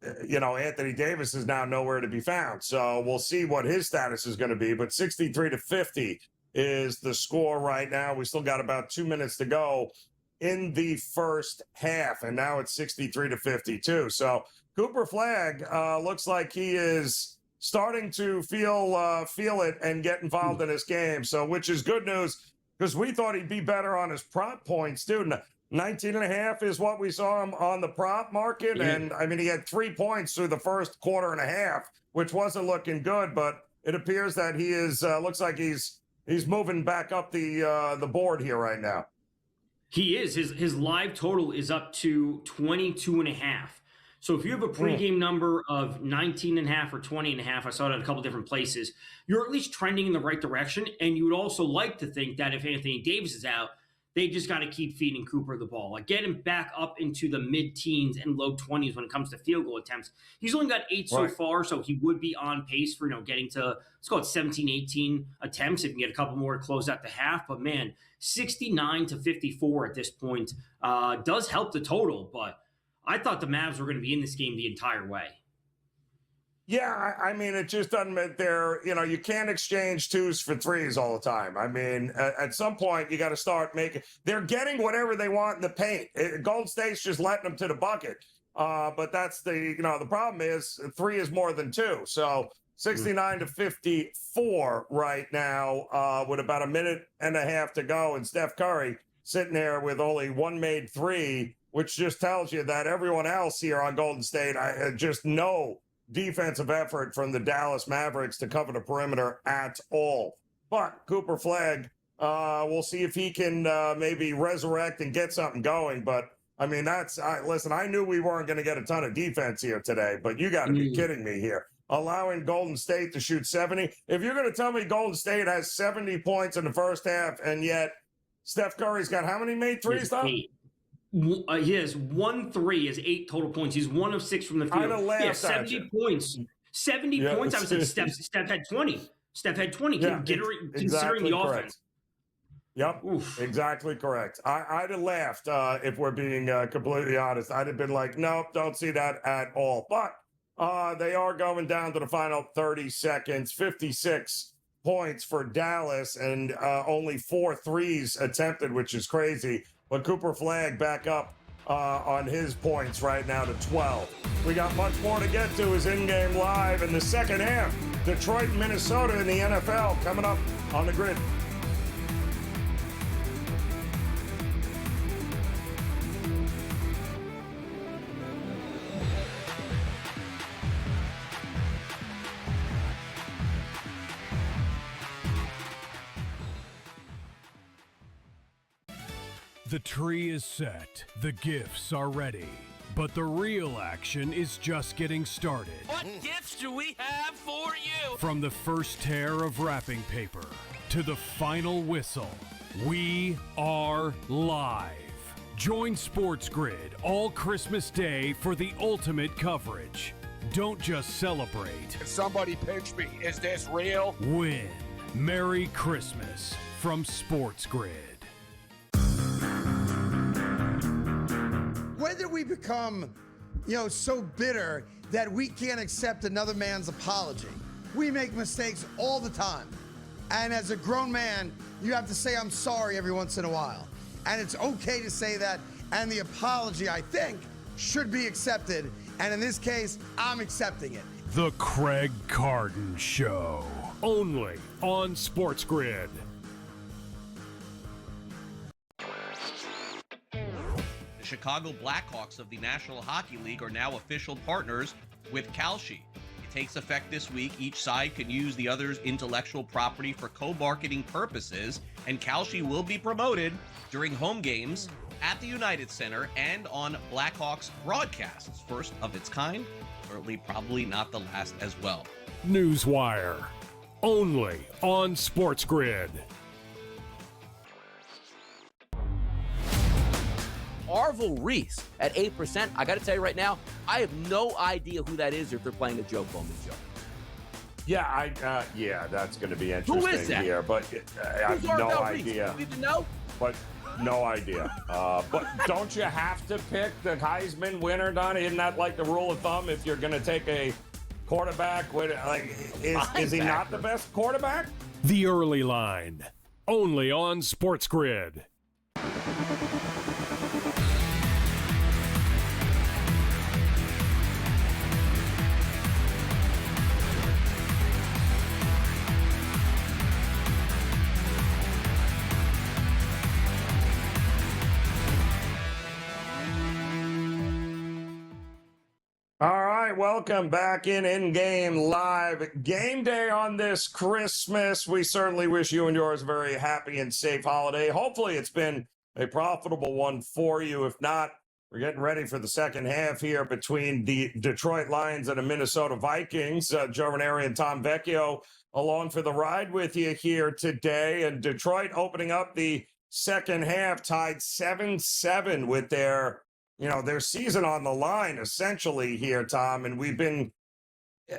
Anthony Davis is now nowhere to be found. So we'll see what his status is going to be, but 63-50 is the score right now. We still got about 2 minutes to go in the first half, and now it's 63-52. So Cooper Flag looks like he is starting to feel it and get involved in this game. So, which is good news, because we thought he'd be better on his prop points, too. 19.5 is what we saw him on the prop market. Yeah. And I mean, he had 3 points through the first quarter and a half, which wasn't looking good, but it appears that he is, looks like he's moving back up the board here right now. He is. His live total is up to 22.5. So if you have a pregame number of 19.5 or 20.5, I saw it at a couple different places, you're at least trending in the right direction. And you would also like to think that if Anthony Davis is out, they just got to keep feeding Cooper the ball. Like, get him back up into the mid-teens and low 20s when it comes to field goal attempts. He's only got 8 so far, so he would be on pace for, getting to, let's call it 17, 18 attempts. If you can get a couple more to close out the half. But, man, 69-54 at this point does help the total. But I thought the Mavs were going to be in this game the entire way. Yeah, I mean, it just doesn't mean you can't exchange 2s for 3s all the time. I mean, at some point, you got to start they're getting whatever they want in the paint. Golden State's just letting them to the bucket. But that's the problem is 3 is more than 2. So 69-54 right now with about a minute and a half to go. And Steph Curry sitting there with only 1 made 3, which just tells you that everyone else here on Golden State, just no defensive effort from the Dallas Mavericks to cover the perimeter at all. But Cooper Flag, we'll see if he can maybe resurrect and get something going. But, I mean, listen, I knew we weren't going to get a ton of defense here today, but you got to be kidding me here. Allowing Golden State to shoot 70. If you're going to tell me Golden State has 70 points in the first half, and yet Steph Curry's got how many made 3s, though? He has 1 3, has 8 total points. He's 1 of 6 from the field. I'd have laughed 70 points. 70 points. I would say Steph had 20. Steph had 20. Considering the offense. Yep, exactly correct. I'd have laughed if we're being completely honest. I'd have been like, nope, don't see that at all. But they are going down to the final 30 seconds. 56 points for Dallas and only 4 threes attempted, which is crazy. But Cooper Flag back up on his points right now to 12. We got much more to get to as in-game live in the second half. Detroit, Minnesota in the NFL coming up on the grid. The tree is set, the gifts are ready, but the real action is just getting started. What gifts do we have for you? From the first tear of wrapping paper to the final whistle, we are live. Join SportsGrid all Christmas Day for the ultimate coverage. Don't just celebrate. Somebody pinch me. Is this real? Win. Merry Christmas from SportsGrid. When did we become, so bitter that we can't accept another man's apology? We make mistakes all the time. And as a grown man, you have to say, I'm sorry every once in a while. And it's okay to say that. And the apology, I think, should be accepted. And in this case, I'm accepting it. The Craig Carden Show. Only on SportsGrid. The Chicago Blackhawks of the National Hockey League are now official partners with Kalshi. It takes effect this week. Each side can use the other's intellectual property for co-marketing purposes, and Kalshi will be promoted during home games at the United Center and on Blackhawks broadcasts. First of its kind, certainly probably not the last as well. Newswire. Only on SportsGrid. Arvel Reese at 8%. I got to tell you right now, I have no idea who that is or if they're playing a joke on the show. Yeah, that's going to be interesting Who is that? here, but I have Who's no Arvel Reese? idea. Do you even know? But no idea. But don't you have to pick the Heisman winner, Don? Isn't that like the rule of thumb if you're going to take a quarterback? Is he not the best quarterback? The Early Line. Only on SportsGrid. All right, welcome back in game live game day on this Christmas. We certainly wish you and yours a very happy and safe holiday. Hopefully it's been a profitable one for you. If not, we're getting ready for the second half here between the Detroit Lions and the Minnesota Vikings. Joe Raineri and Tom Vecchio along for the ride with you here today. And Detroit opening up the second half tied 7-7 with their season on the line essentially here, Tom. And we've been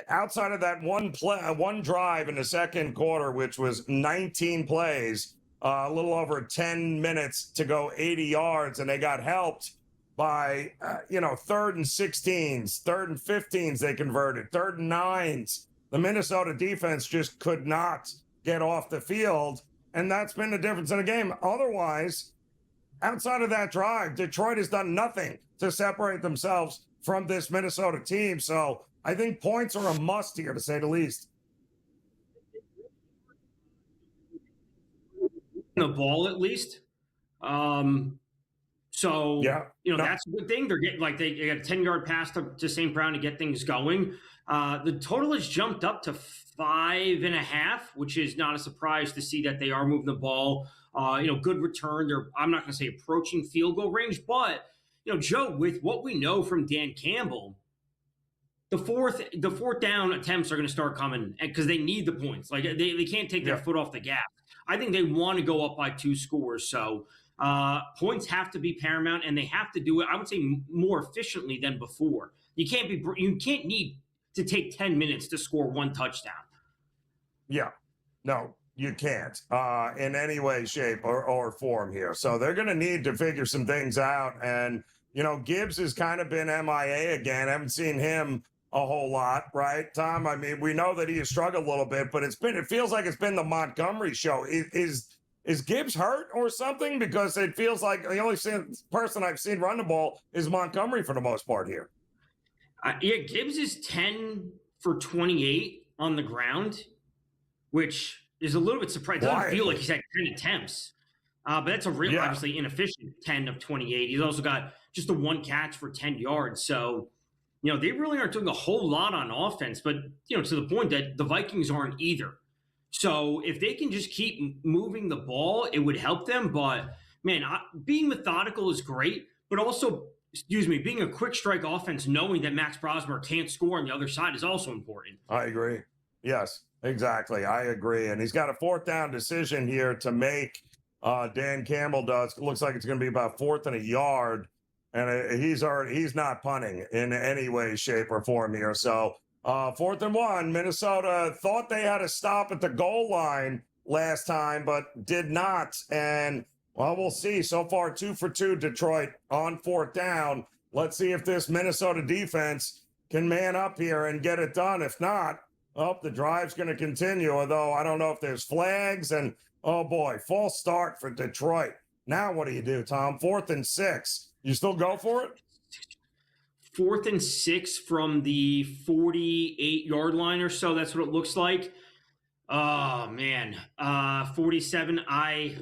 outside of that one drive in the second quarter, which was 19 plays, a little over 10 minutes to go 80 yards. And they got helped by, third and 16s, third and 15s they converted, third and 9s. The Minnesota defense just could not get off the field. And that's been the difference in the game. Otherwise, outside of that drive, Detroit has done nothing to separate themselves from this Minnesota team. So I think points are a must here, to say the least. The ball, at least. That's a good thing. They're getting they got a 10-yard pass to St. Brown to get things going. The total has jumped up to 5.5, which is not a surprise to see that they are moving the ball. Good return. I'm not going to say approaching field goal range, but Joe, with what we know from Dan Campbell, the fourth down attempts are going to start coming because they need the points. Like they can't take their foot off the gas. I think they want to go up by 2 scores. So points have to be paramount, and they have to do it, I would say, more efficiently than before. You can't need to take 10 minutes to score 1 touchdown. Yeah. No, you can't in any way, shape, or form here. So they're going to need to figure some things out. And, Gibbs has kind of been MIA again. I haven't seen him a whole lot, right, Tom? I mean, we know that he has struggled a little bit, but it feels like it's been the Montgomery show. Is Gibbs hurt or something? Because it feels like the only person I've seen run the ball is Montgomery for the most part here. Gibbs is 10 for 28 on the ground, which is a little bit surprising. It doesn't feel like he's had 10 attempts. But that's a real, obviously, inefficient 10 of 28. He's also got just the 1 catch for 10 yards. So, they really aren't doing a whole lot on offense. But, to the point that the Vikings aren't either. So if they can just keep moving the ball, it would help them. But man, being methodical is great, but also, being a quick strike offense, knowing that Max Brosmer can't score on the other side is also important. I agree. Yes, exactly. I agree. And he's got a 4th down decision here to make. Dan Campbell does. Looks like it's going to be about 4th and a yard. And he's not punting in any way, shape, or form here. So 4th and 1, Minnesota thought they had a stop at the goal line last time, but did not. And well, we'll see. So far, 2 for 2, Detroit on 4th down. Let's see if this Minnesota defense can man up here and get it done. If not, the drive's going to continue, although I don't know if there's flags. And, oh, boy, false start for Detroit. Now what do you do, Tom? 4th and 6. You still go for it? 4th and 6 from the 48-yard line or so. That's what it looks like. Oh, man. 47, I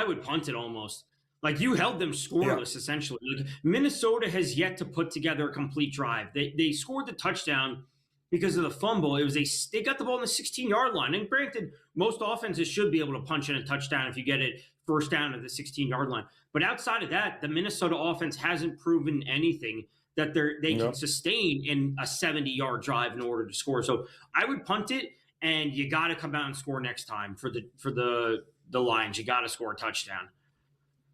would punt it almost. Like, you held them scoreless, essentially. Like, Minnesota has yet to put together a complete drive. They scored the touchdown because of the fumble. They got the ball on the 16-yard line. And granted, most offenses should be able to punch in a touchdown if you get it first down at the 16-yard line. But outside of that, the Minnesota offense hasn't proven anything that they can sustain in a 70-yard drive in order to score. So I would punt it, and you got to come out and score next time for the Lions. You got to score a touchdown.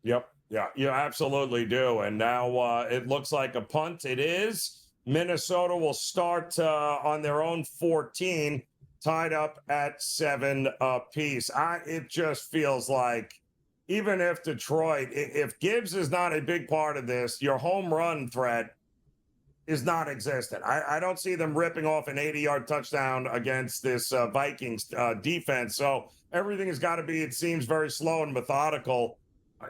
Yep. Yeah, you absolutely do. And now it looks like a punt. It is. Minnesota will start on their own 14, tied up at 7 apiece. It just feels like, even if Detroit, if Gibbs is not a big part of this, your home run threat is non-existent. I don't see them ripping off an 80-yard touchdown against this Vikings defense. So everything has got to be, it seems, very slow and methodical.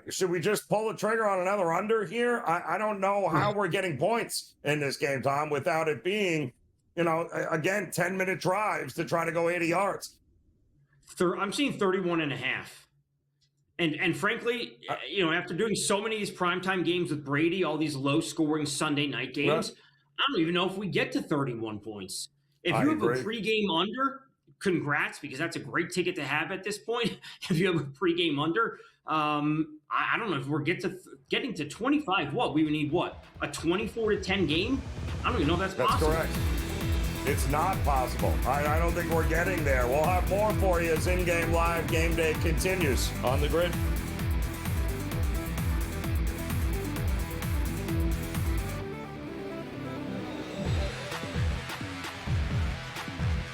Should we just pull the trigger on another under here? I don't know how we're getting points in this game, Tom, without it being, again, 10-minute drives to try to go 80 yards. I'm seeing 31 and a half. And frankly, after doing so many of these primetime games with Brady, all these low-scoring Sunday night games, I don't even know if we get to 31 points. If you have a pregame under, congrats, because that's a great ticket to have at this point. If you have a pregame under, I don't know if we're getting to 25. We would need a 24-10 game? I don't even know if that's possible. That's correct. It's not possible. I don't think we're getting there. We'll have more for you as in-game live game day continues on the grid.